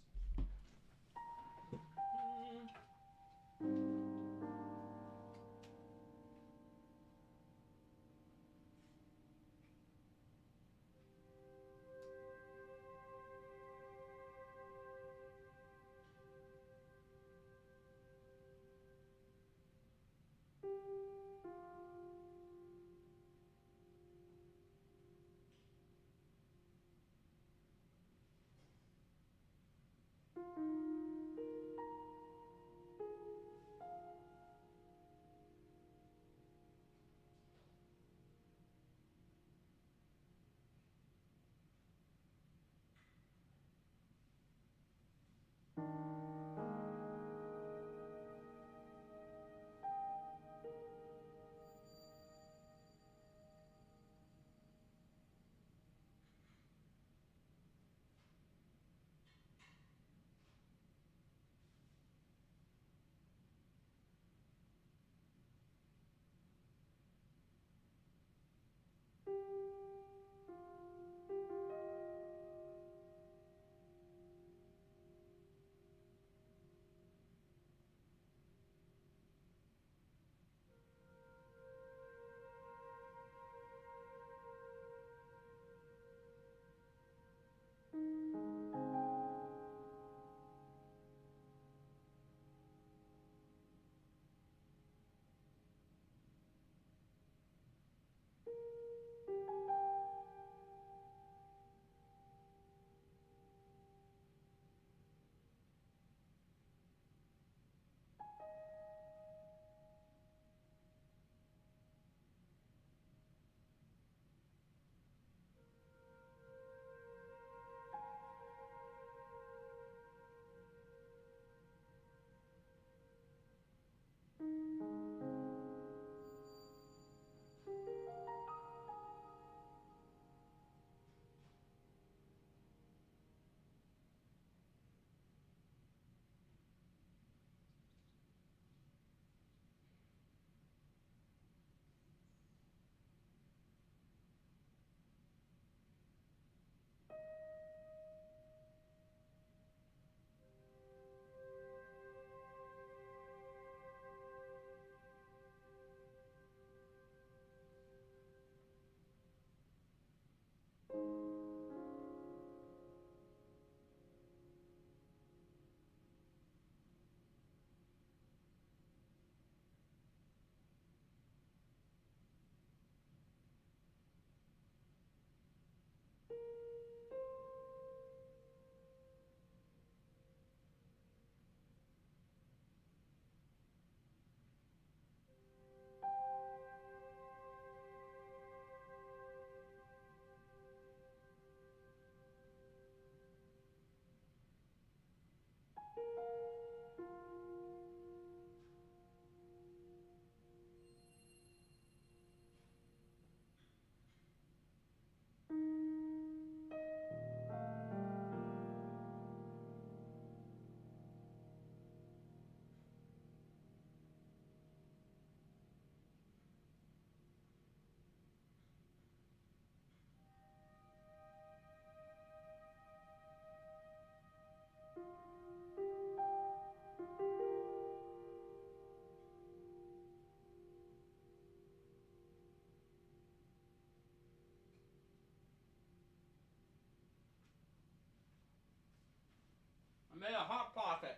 I made a hot pocket.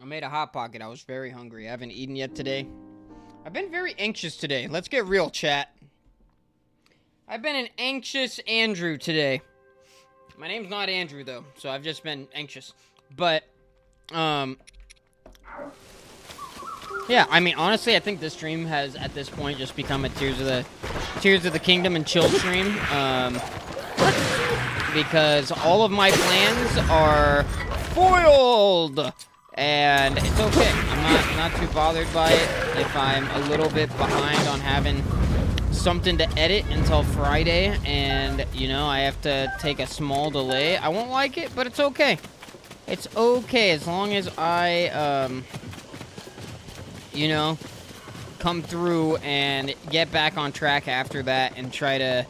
I made a hot pocket. I was very hungry. I haven't eaten yet today. I've been very anxious today. Let's get real, chat. I've been an anxious Andrew today. My name's not Andrew, though, so I've just been anxious. But, yeah, I mean, honestly, I think this stream has, at this point, just become a Tears of the Kingdom and chill stream. Because all of my plans are foiled! And it's okay. I'm not too bothered by it if I'm a little bit behind on having something to edit until Friday, and, you know, I have to take a small delay. I won't like it, but it's okay. It's okay as long as I, you know, come through and get back on track after that and try to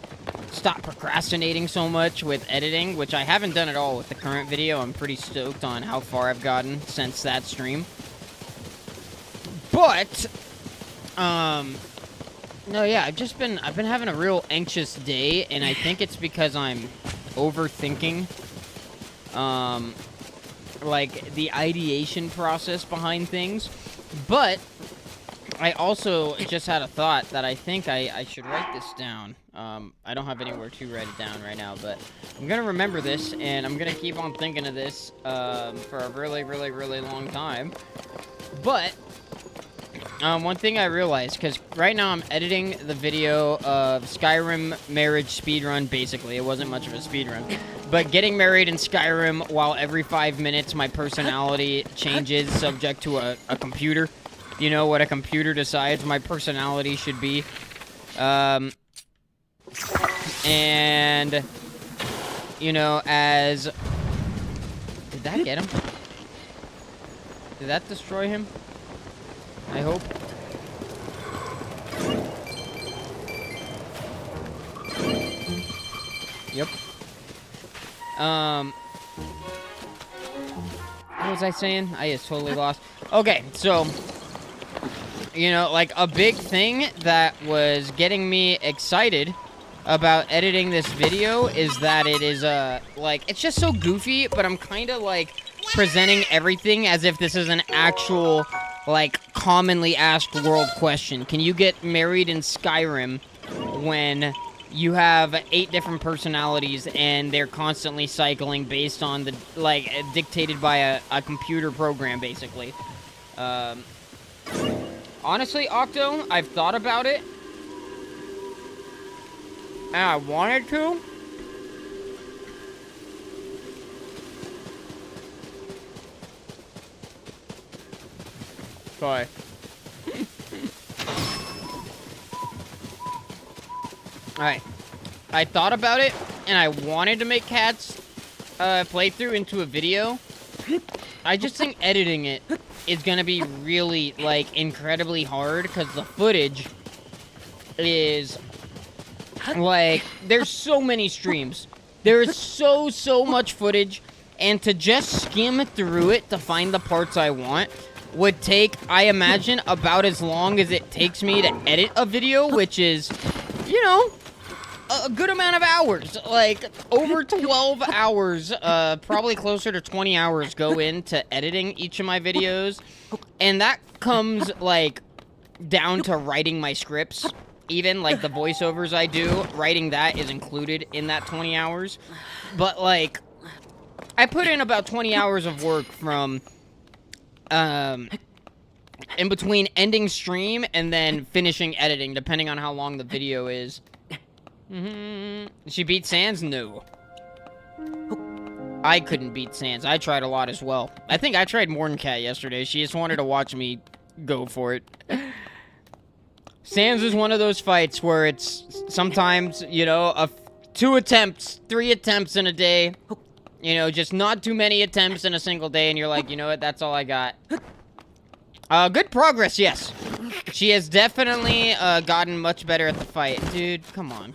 stop procrastinating so much with editing, which I haven't done at all with the current video. I'm pretty stoked on how far I've gotten since that stream. But, no, yeah, I've been having a real anxious day, and I think it's because I'm overthinking, like, the ideation process behind things. But I also just had a thought that I think I should write this down. I don't have anywhere to write it down right now, but I'm gonna remember this, and I'm gonna keep on thinking of this, for a really, really, really long time. But one thing I realized, because right now I'm editing the video of Skyrim marriage speedrun, basically. It wasn't much of a speedrun. But getting married in Skyrim while every 5 minutes my personality changes subject to a computer. You know, what a computer decides my personality should be. And, you know, as... Did that get him? Did that destroy him? I hope. Yep. What was I saying? I just totally lost. Okay, so, you know, like, a big thing that was getting me excited about editing this video is that it is, like, it's just so goofy, but I'm kind of, like, presenting everything as if this is an actual, like, commonly asked world question. Can you get married in Skyrim when you have 8 different personalities and they're constantly cycling based on the, like, dictated by a computer program, basically? Honestly, Octo, I've thought about it, and I wanted to. Sorry. Alright. I thought about it, and I wanted to make Cat's playthrough into a video. I just think editing it is gonna be really, like, incredibly hard, because the footage is, like, there's so many streams. There is so much footage, and to just skim through it to find the parts I want would take, I imagine, about as long as it takes me to edit a video, which is, you know, a good amount of hours. Like, over 12 hours, probably closer to 20 hours go into editing each of my videos. And that comes, like, down to writing my scripts. Even, like, the voiceovers I do, writing that is included in that 20 hours. But, like, I put in about 20 hours of work from, in between ending stream and then finishing editing, depending on how long the video is. She beat Sans? No. I couldn't beat Sans. I tried a lot as well. I think I tried more than Cat yesterday. She just wanted to watch me go for it. Sans is one of those fights where it's sometimes, you know, 2 attempts, 3 attempts in a day. You know, just not too many attempts in a single day, and you're like, you know what, that's all I got. Good progress, yes. She has definitely gotten much better at the fight. Dude, come on.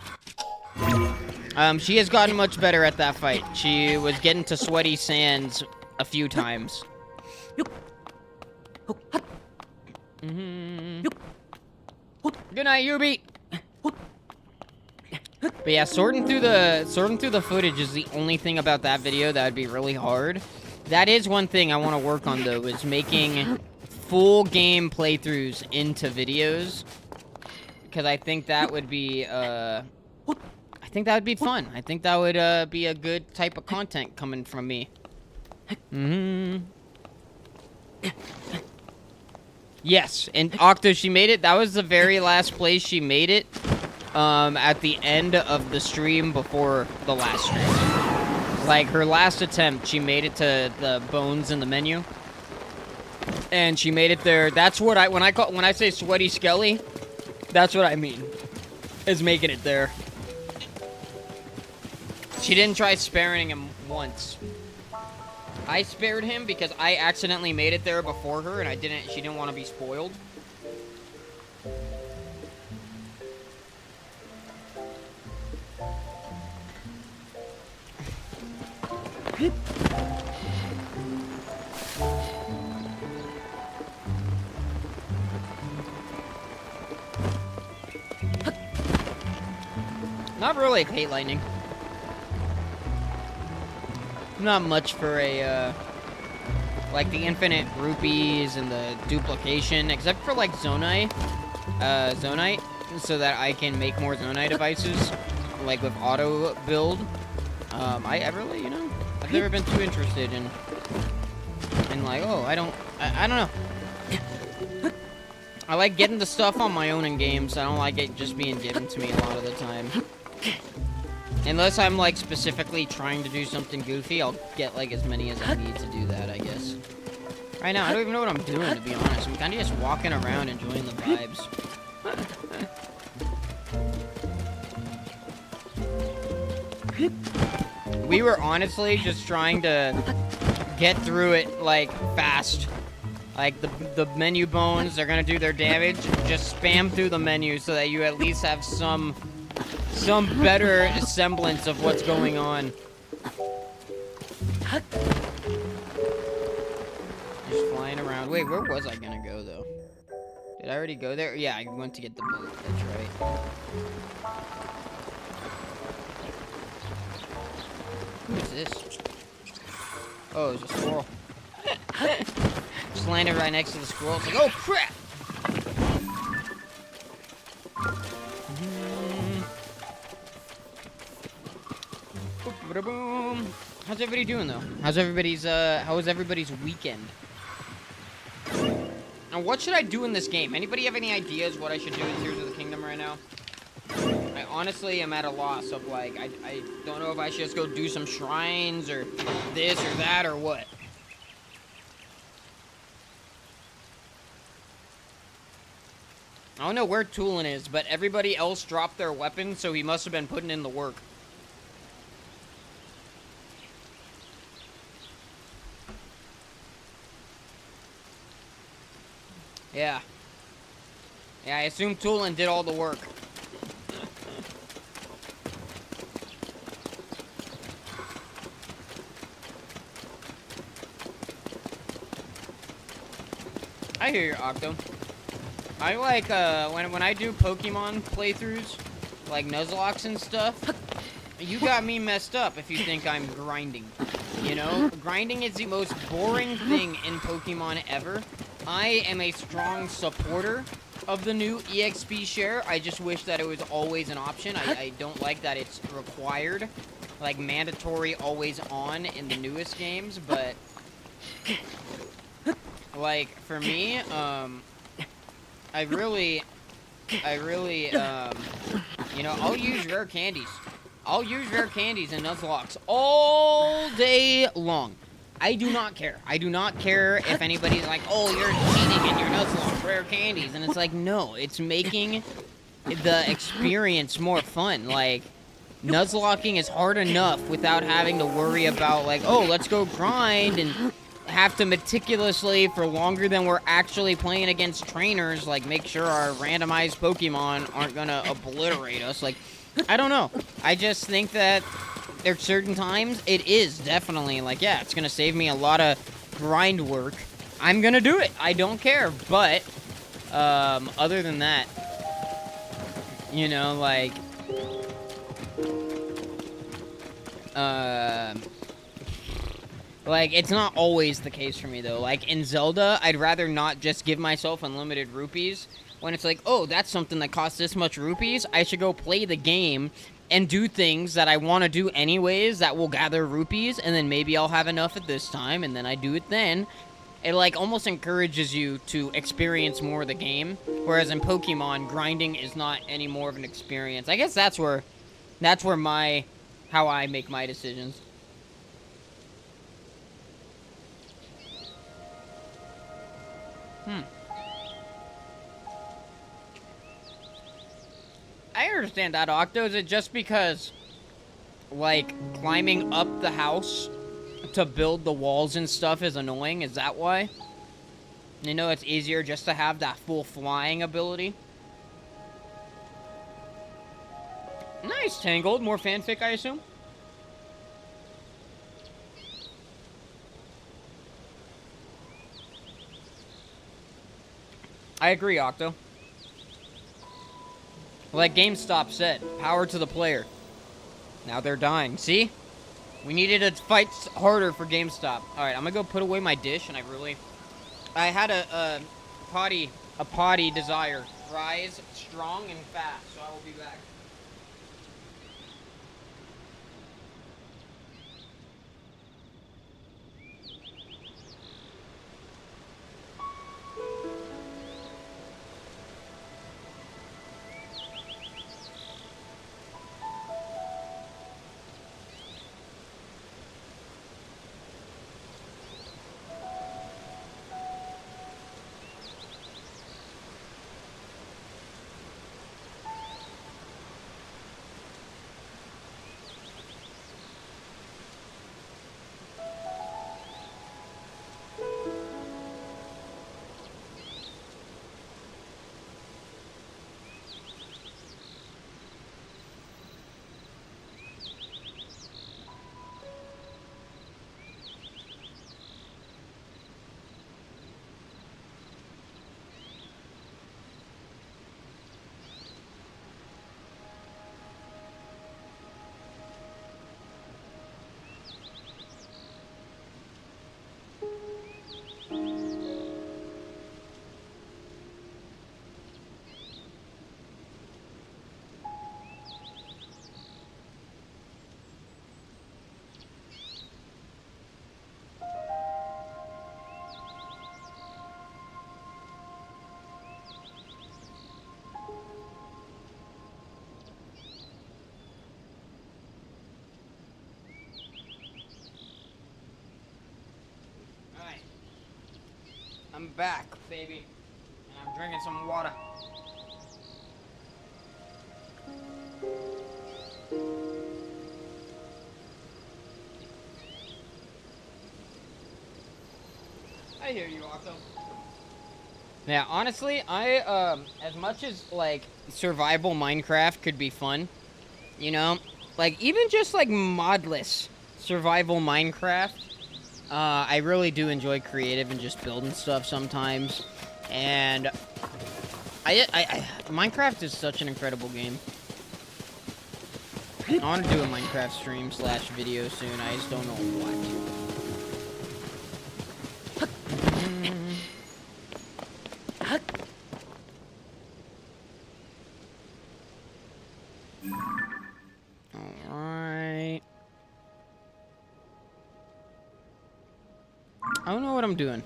She has gotten much better at that fight. She was getting to sweaty Sands a few times. Good night, Yubi. But yeah, sorting through the footage is the only thing about that video that would be really hard. That is one thing I want to work on, though, is making full game playthroughs into videos, because I think that would be fun. I think that would be a good type of content coming from me. Yes, and Octo, she made it. That was the very last place she made it, at the end of the stream before the last stream. Like, her last attempt, she made it to the bones in the menu. And she made it there. That's what when I say sweaty Skelly, that's what I mean. is making it there. She didn't try sparing him once. I spared him because I accidentally made it there before her, and she didn't want to be spoiled. Not really hate lightning. Not much for a, like the infinite rupees and the duplication, except for like Zonite, so that I can make more Zonite devices, like with auto build. I really, you know, I've never been too interested in like, oh, I don't know. I like getting the stuff on my own in games. I don't like it just being given to me a lot of the time. Unless I'm, like, specifically trying to do something goofy, I'll get, like, as many as I need to do that, I guess. Right now, I don't even know what I'm doing, to be honest. I'm kind of just walking around enjoying the vibes. We were honestly just trying to get through it, like, fast. Like, the menu bones, they're gonna do their damage. Just spam through the menu so that you at least have some better semblance of what's going on. Just flying around. Wait, where was I gonna go, though? Did I already go there? Yeah, I went to get the boat. That's right. Who is this? Oh, it's a squirrel. Just landed right next to the squirrel. It's like, oh, crap! Boom. How's everybody doing though? How was everybody's weekend? And what should I do in this game? Anybody have any ideas what I should do in Tears of the Kingdom right now? I honestly am at a loss of like, I don't know if I should just go do some shrines or this or that or what. I don't know where Tulin is, but everybody else dropped their weapons, so he must have been putting in the work. Yeah. Yeah, I assume Tulin did all the work. I hear you, Octo. I like, when I do Pokemon playthroughs, like Nuzlockes and stuff, you got me messed up if you think I'm grinding. You know? Grinding is the most boring thing in Pokemon ever. I am a strong supporter of the new EXP share. I just wish that it was always an option. I don't like that it's required, like mandatory, always on in the newest games, but like for me, I really, you know, I'll use rare candies. I'll use rare candies and Nuzlocke all day long. I do not care. I do not care if anybody's like, oh, you're cheating in your Nuzlocke rare candies. And it's like, no, it's making the experience more fun. Like, Nuzlocking is hard enough without having to worry about, like, oh, let's go grind and have to meticulously, for longer than we're actually playing against trainers, like, make sure our randomized Pokemon aren't gonna obliterate us. Like, I don't know. I just think that there's certain times it is definitely like, yeah, it's gonna save me a lot of grind work. I'm gonna do it. I don't care. But other than that, you know, like it's not always the case for me though. Like in Zelda, I'd rather not just give myself unlimited rupees when it's like, oh, that's something that costs this much rupees. I should go play the game and do things that I want to do anyways that will gather rupees, and then maybe I'll have enough at this time, and then I do it then. It, like, almost encourages you to experience more of the game, whereas in Pokemon, grinding is not any more of an experience. I guess that's where how I make my decisions. I understand that, Octo. Is it just because, like, climbing up the house to build the walls and stuff is annoying? Is that why? You know, it's easier just to have that full flying ability. Nice, Tangled. More fanfic, I assume? I agree, Octo. Like GameStop said, power to the player. Now they're dying. See? We needed to fight harder for GameStop. Alright, I'm gonna go put away my dish, and I had a potty desire. Rise strong and fast, so I will be back. I'm back, baby, and I'm drinking some water. I hear you, Octo. Yeah, honestly, as much as, like, survival Minecraft could be fun, you know, like, even just, like, modless survival Minecraft, I really do enjoy creative and just building stuff sometimes, and Minecraft is such an incredible game. I want to do a Minecraft stream / video soon, I just don't know what. Alright. I don't know what I'm doing.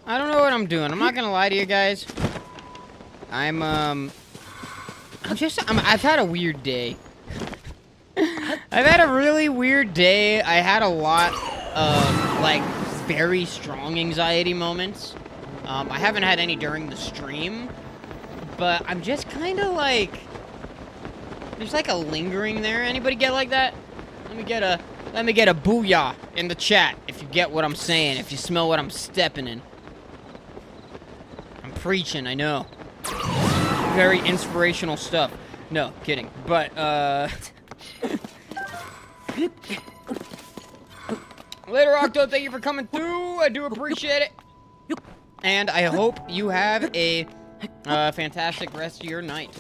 I'm not gonna lie to you guys. I've had a weird day. I've had a really weird day. I had a lot of, like, very strong anxiety moments. I haven't had any during the stream, but I'm just kind of like, there's like a lingering there. Anybody get like that? Let me get a booyah in the chat if you get what I'm saying, if you smell what I'm stepping in. I'm preaching, I know. Very inspirational stuff. No, kidding. But, later, Octo, thank you for coming through. I do appreciate it. And I hope you have a fantastic rest of your night.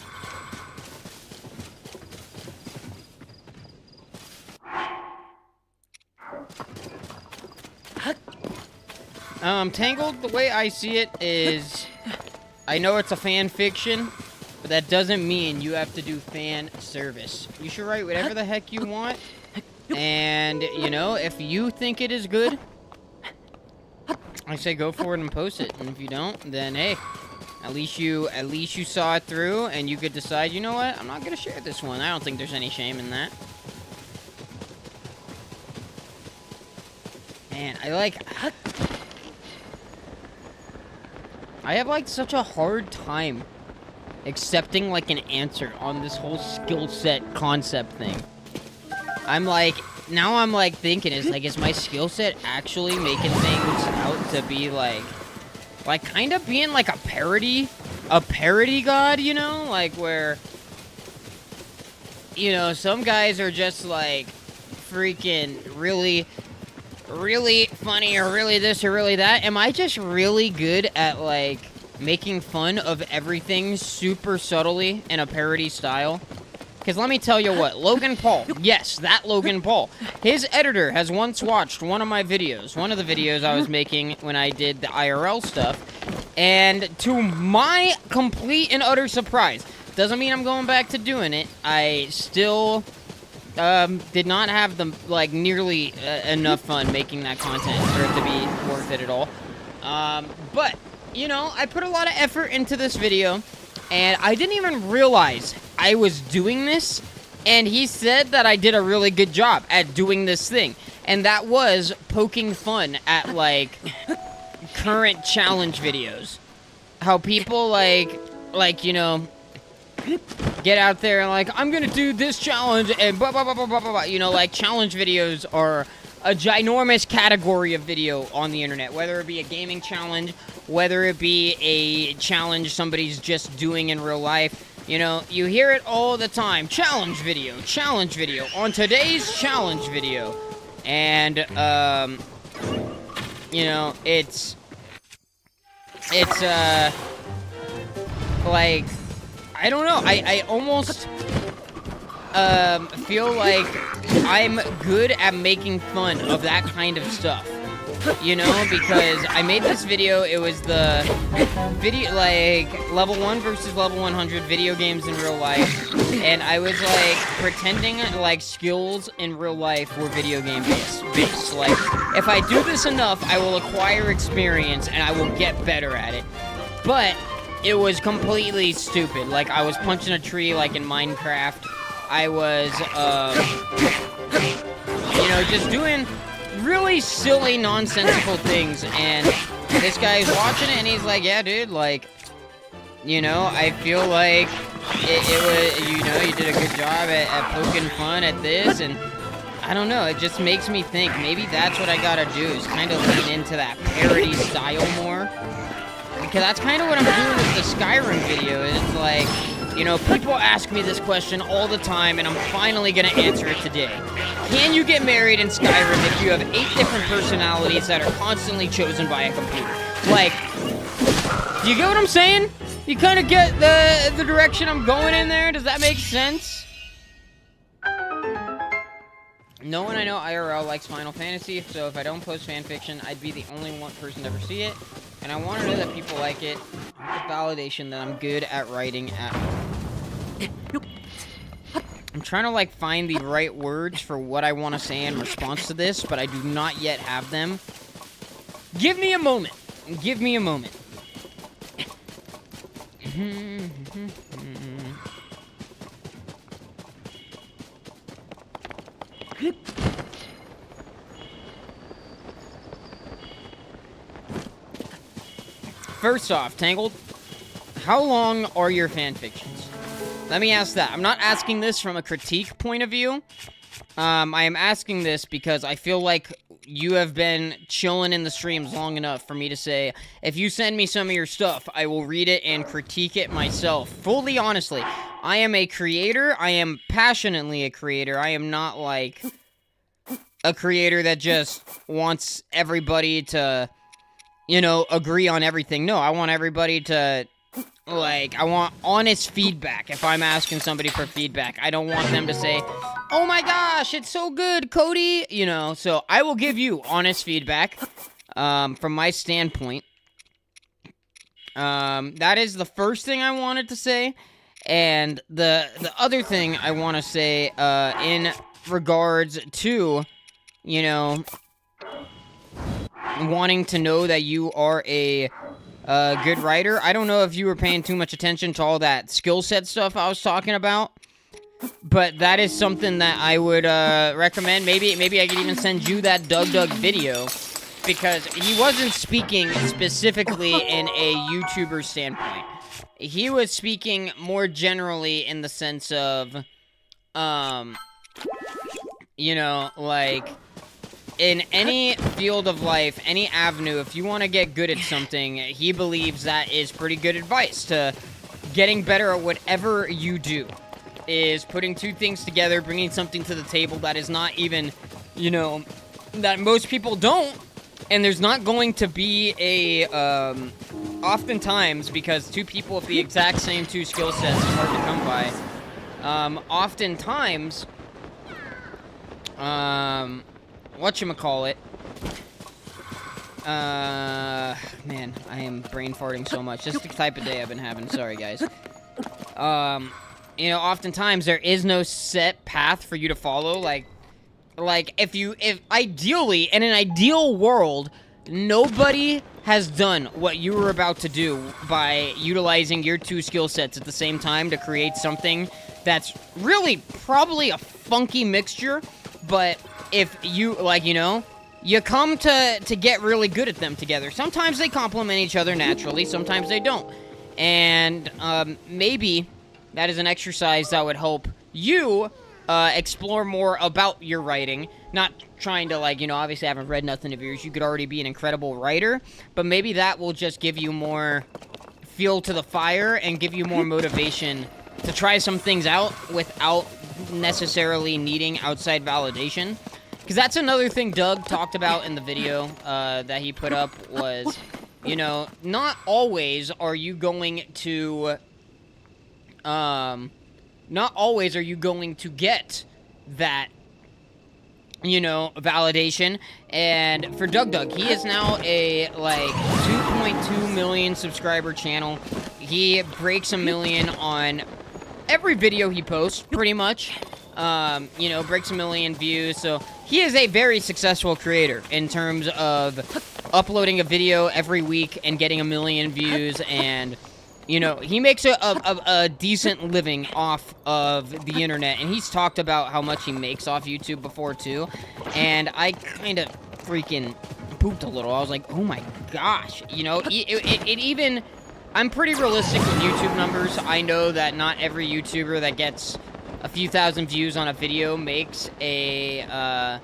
Tangled, the way I see it is, I know it's a fan fiction, but that doesn't mean you have to do fan service. You should write whatever the heck you want, and, you know, if you think it is good, I say go for it and post it, and if you don't, then hey, at least you saw it through, and you could decide, you know what, I'm not gonna share this one. I don't think there's any shame in that. Man, I have, like, such a hard time accepting like an answer on this whole skill set concept thing. I'm like, now I'm like thinking, is my skill set actually making things out to be like kind of being like a parody god, you know, like where, you know, some guys are just like freaking really funny or really this or really that. Am I just really good at like making fun of everything super subtly in a parody style? Because let me tell you what, Logan Paul, yes, that Logan Paul, his editor has once watched one of my videos, one of the videos I was making when I did the IRL stuff, and to my complete and utter surprise, doesn't mean I'm going back to doing it, I still did not have the, like, nearly enough fun making that content for it to be worth it at all. But, you know, I put a lot of effort into this video, and I didn't even realize I was doing this, and he said that I did a really good job at doing this thing, and that was poking fun at, like, current challenge videos. How people, like, you know, get out there and, like, I'm gonna do this challenge, and blah, blah, blah, blah, blah, blah, blah. You know, like, challenge videos are a ginormous category of video on the internet, whether it be a gaming challenge, whether it be a challenge somebody's just doing in real life. You know, you hear it all the time. Challenge video, on today's challenge video. And, you know, it's, like, I don't know, I almost, feel like I'm good at making fun of that kind of stuff. You know, because I made this video, it was the video, like, level 1 versus level 100 video games in real life, and I was, like, pretending, like, skills in real life were video game based. Like, if I do this enough, I will acquire experience, and I will get better at it. But it was completely stupid. Like, I was punching a tree, like, in Minecraft. I was, you know, just doing really silly, nonsensical things, and this guy's watching it, and he's like, yeah, dude, like, you know, I feel like it was, you know, you did a good job at poking fun at this, and I don't know, it just makes me think, maybe that's what I gotta do, is kind of lean into that parody style more, because that's kind of what I'm doing with the Skyrim video, is like, you know, people ask me this question all the time, and I'm finally gonna answer it today. Can you get married in Skyrim if you have 8 different personalities that are constantly chosen by a computer? Like, do you get what I'm saying? You kind of get the direction I'm going in there? Does that make sense? No one I know IRL likes Final Fantasy, so if I don't post fanfiction, I'd be the only one person to ever see it. And I want to know that people like it. It's validation that I'm good at writing at home. I'm trying to, like, find the right words for what I want to say in response to this, but I do not yet have them. Give me a moment. Give me a moment. First off, Tangled, how long are your fanfictions? Let me ask that. I'm not asking this from a critique point of view. I am asking this because I feel like you have been chilling in the streams long enough for me to say, if you send me some of your stuff, I will read it and critique it myself. Fully honestly, I am a creator. I am passionately a creator. I am not like a creator that just wants everybody to, you know, agree on everything. No, I want everybody to, like, I want honest feedback. If I'm asking somebody for feedback, I don't want them to say, oh my gosh, it's so good, Cody, you know, so I will give you honest feedback, from my standpoint. That is the first thing I wanted to say, and the other thing I want to say, in regards to, you know, wanting to know that you are a good writer. I don't know if you were paying too much attention to all that skill set stuff I was talking about, but that is something that I would recommend. Maybe I could even send you that Doug video, because he wasn't speaking specifically in a YouTuber standpoint. he was speaking more generally in the sense of, you know, like, in any field of life, any avenue, if you want to get good at something, he believes that is pretty good advice to getting better at whatever you do. Is putting two things together, bringing something to the table that is not even, you know, that most people don't. And there's not going to be a, oftentimes, because two people with the exact same two skill sets is hard to come by. Oftentimes, whatchamacallit, man, I am brain farting so much. Just the type of day I've been having. Sorry, guys. You know, oftentimes there is no set path for you to follow. Like if ideally, in an ideal world, nobody has done what you were about to do by utilizing your two skill sets at the same time to create something that's really probably a funky mixture, but if you, like, you know, you come to get really good at them together. Sometimes they complement each other naturally, sometimes they don't. And maybe that is an exercise that would help you explore more about your writing. Not trying to, like, you know, obviously I haven't read nothing of yours. You could already be an incredible writer, but maybe that will just give you more fuel to the fire and give you more motivation to try some things out without necessarily needing outside validation. Because that's another thing Doug talked about in the video that he put up was, you know, not always are you going to, get that, you know, validation. And for Doug, he is now a, like, 2.2 million subscriber channel. He breaks 1 million on every video he posts, pretty much. You know, breaks 1 million views, so he is a very successful creator in terms of uploading a video every week and getting 1 million views, and, you know, he makes a decent living off of the internet, and he's talked about how much he makes off YouTube before, too, and I kind of freaking pooped a little. I was like, oh my gosh, you know, it even, I'm pretty realistic with YouTube numbers. I know that not every YouTuber that gets a few thousand views on a video makes a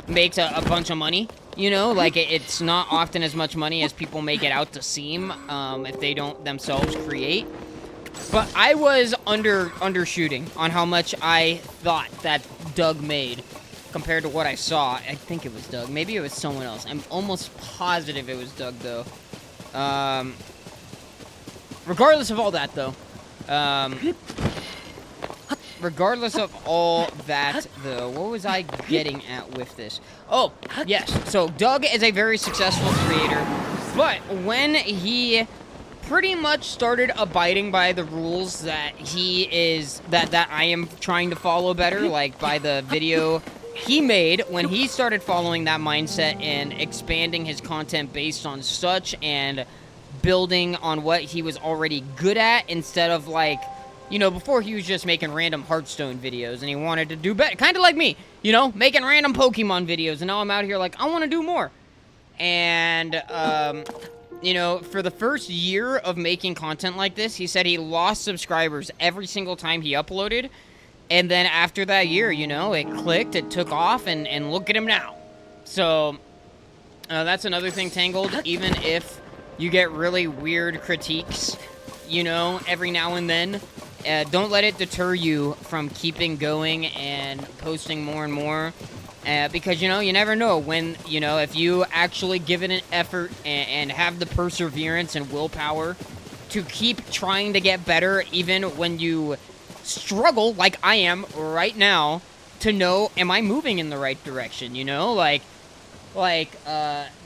bunch of money, you know, like it's not often as much money as people make it out to seem, if they don't themselves create. But I was undershooting on how much I thought that Doug made compared to what I saw. I think it was Doug, maybe it was someone else. I'm almost positive it was Doug, though. Regardless of all that, though, regardless of all that, though, what was I getting at with this? Oh, yes. So, Doug is a very successful creator, but when he pretty much started abiding by the rules that that I am trying to follow better, like by the video he made, when he started following that mindset and expanding his content based on such and building on what he was already good at instead of, like, you know, before he was just making random Hearthstone videos and he wanted to do better. Kind of like me, you know, making random Pokemon videos. And now I'm out here like, I want to do more. And, you know, for the first year of making content like this, he said he lost subscribers every single time he uploaded. And then after that year, you know, it clicked, it took off, and look at him now. So, that's another thing, Tangled. Even if you get really weird critiques, you know, every now and then, don't let it deter you from keeping going and posting more and more, because, you know, you never know when, you know, if you actually give it an effort and have the perseverance and willpower to keep trying to get better, even when you struggle, like I am right now, to know, am I moving in the right direction, you know, like, you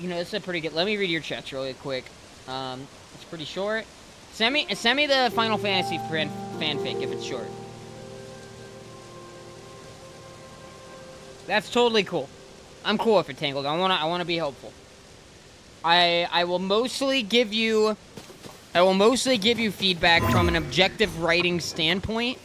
know, it's a pretty good, let me read your chats really quick. It's pretty short. Send me the Final Fantasy fanfic if it's short. That's totally cool. I'm cool with it, Tangled. I wanna be helpful. I will mostly give you feedback from an objective writing standpoint.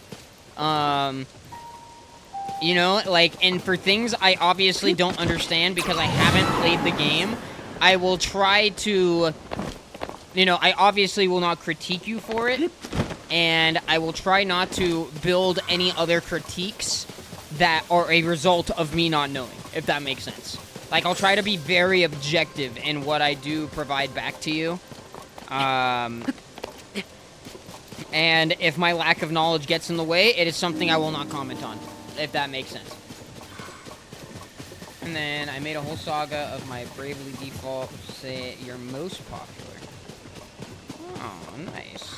You know, like, and for things I obviously don't understand because I haven't played the game, I will try to, you know, I obviously will not critique you for it, and I will try not to build any other critiques that are a result of me not knowing, if that makes sense. Like, I'll try to be very objective in what I do provide back to you. And if my lack of knowledge gets in the way, it is something I will not comment on, if that makes sense. And then I made a whole saga of my Bravely Default, say your most popular. Oh, nice.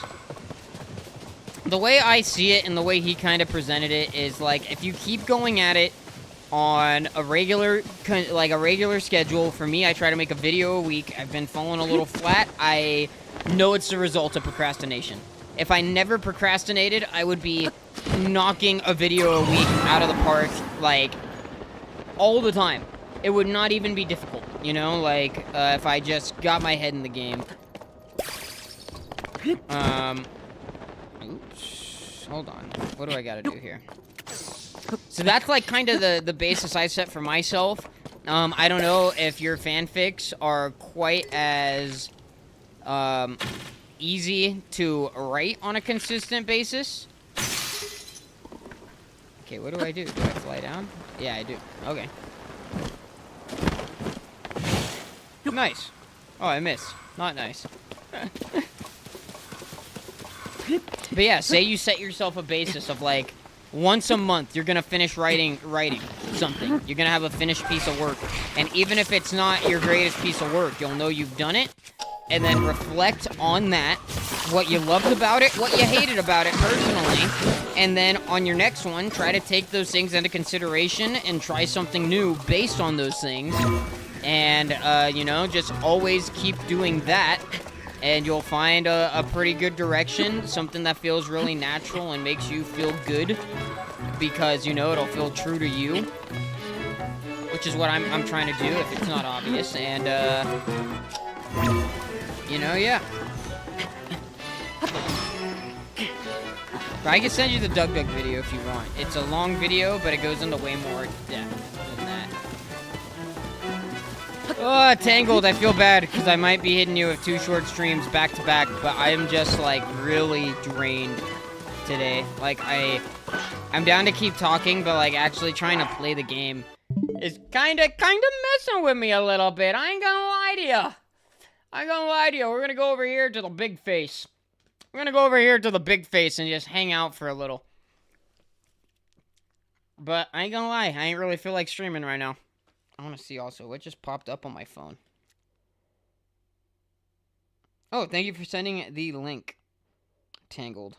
The way I see it and the way he kind of presented it is like, if you keep going at it on a regular schedule, for me, I try to make a video a week. I've been falling a little flat. I know it's the result of procrastination. If I never procrastinated, I would be knocking a video a week out of the park, like, all the time. It would not even be difficult, you know? Like, if I just got my head in the game. Oops. Hold on. What do I gotta do here? So that's, like, kind of the basis I set for myself. I don't know if your fanfics are quite as, easy to write on a consistent basis. Okay, what do? Do I fly down? Yeah, I do. Okay. Nice. Oh, I missed. Not nice. But yeah, say you set yourself a basis of, like, once a month you're gonna finish writing something. You're gonna have a finished piece of work. And even if it's not your greatest piece of work, you'll know you've done it. And then reflect on that, what you loved about it, what you hated about it personally, and then on your next one, try to take those things into consideration and try something new based on those things. And, you know, just always keep doing that, and you'll find a pretty good direction, something that feels really natural and makes you feel good, because, you know, it'll feel true to you, which is what I'm trying to do, if it's not obvious, and, you know, yeah. But I can send you the Dug Dug video if you want. It's a long video, but it goes into way more depth than that. Oh, Tangled, I feel bad, because I might be hitting you with 2 short streams back to back, but I am just, like, really drained today. Like, I'm down to keep talking, but, like, actually trying to play the game is kinda messing with me a little bit. I ain't gonna lie to you. We're gonna go over here to the big face. And just hang out for a little. But I ain't gonna lie, I ain't really feel like streaming right now. I wanna see also what just popped up on my phone. Oh, thank you for sending the link. Tangled.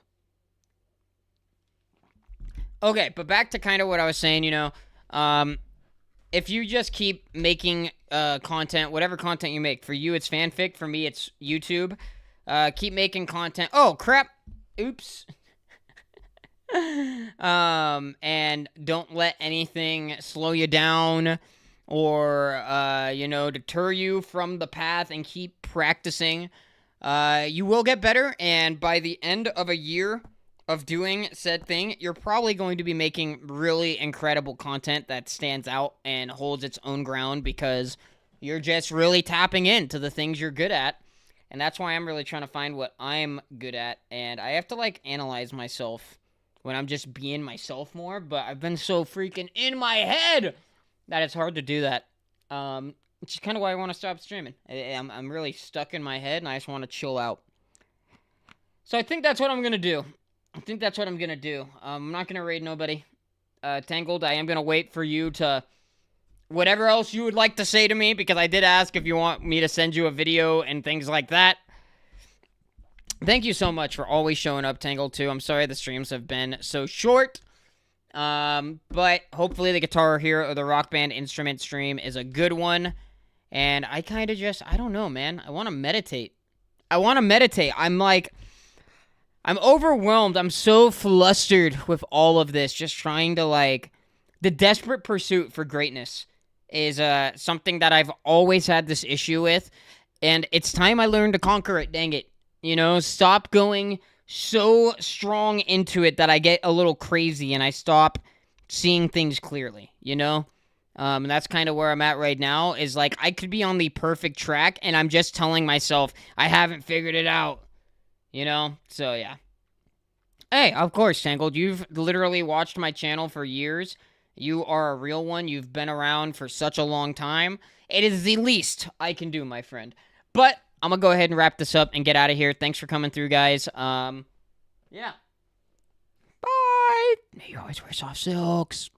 Okay, but back to kind of what I was saying, you know. If you just keep making content, whatever content you make, for you it's fanfic, for me it's YouTube. Keep making content. Oh, crap. Oops. And don't let anything slow you down or, you know, deter you from the path, and keep practicing. You will get better, and by the end of a year of doing said thing, you're probably going to be making really incredible content that stands out and holds its own ground, because you're just really tapping into the things you're good at. And that's why I'm really trying to find what I'm good at. And I have to, like, analyze myself when I'm just being myself more. But I've been so freaking in my head that it's hard to do that. Which is kind of why I want to stop streaming. I'm really stuck in my head, and I just want to chill out. So I think that's what I'm going to do. I'm not going to raid nobody. Tangled, I am going to wait for you to... whatever else you would like to say to me, because I did ask if you want me to send you a video and things like that. Thank you so much for always showing up, Tangled, too. I'm sorry the streams have been so short. But hopefully the Guitar Hero or the Rock Band instrument stream is a good one. And I kind of just, I don't know, man. I want to meditate. I'm overwhelmed. I'm so flustered with all of this. Just trying to, like, the desperate pursuit for greatness is something that I've always had this issue with, and it's time I learned to conquer it, dang it. You know, stop going so strong into it that I get a little crazy and I stop seeing things clearly, you know? And that's kind of where I'm at right now, is like, I could be on the perfect track, and I'm just telling myself I haven't figured it out, you know? So, yeah. Hey, of course, Tangled. You've literally watched my channel for years. You are a real one. You've been around for such a long time. It is the least I can do, my friend. But I'm gonna go ahead and wrap this up and get out of here. Thanks for coming through, guys. Yeah. Bye. May you always wear soft silks.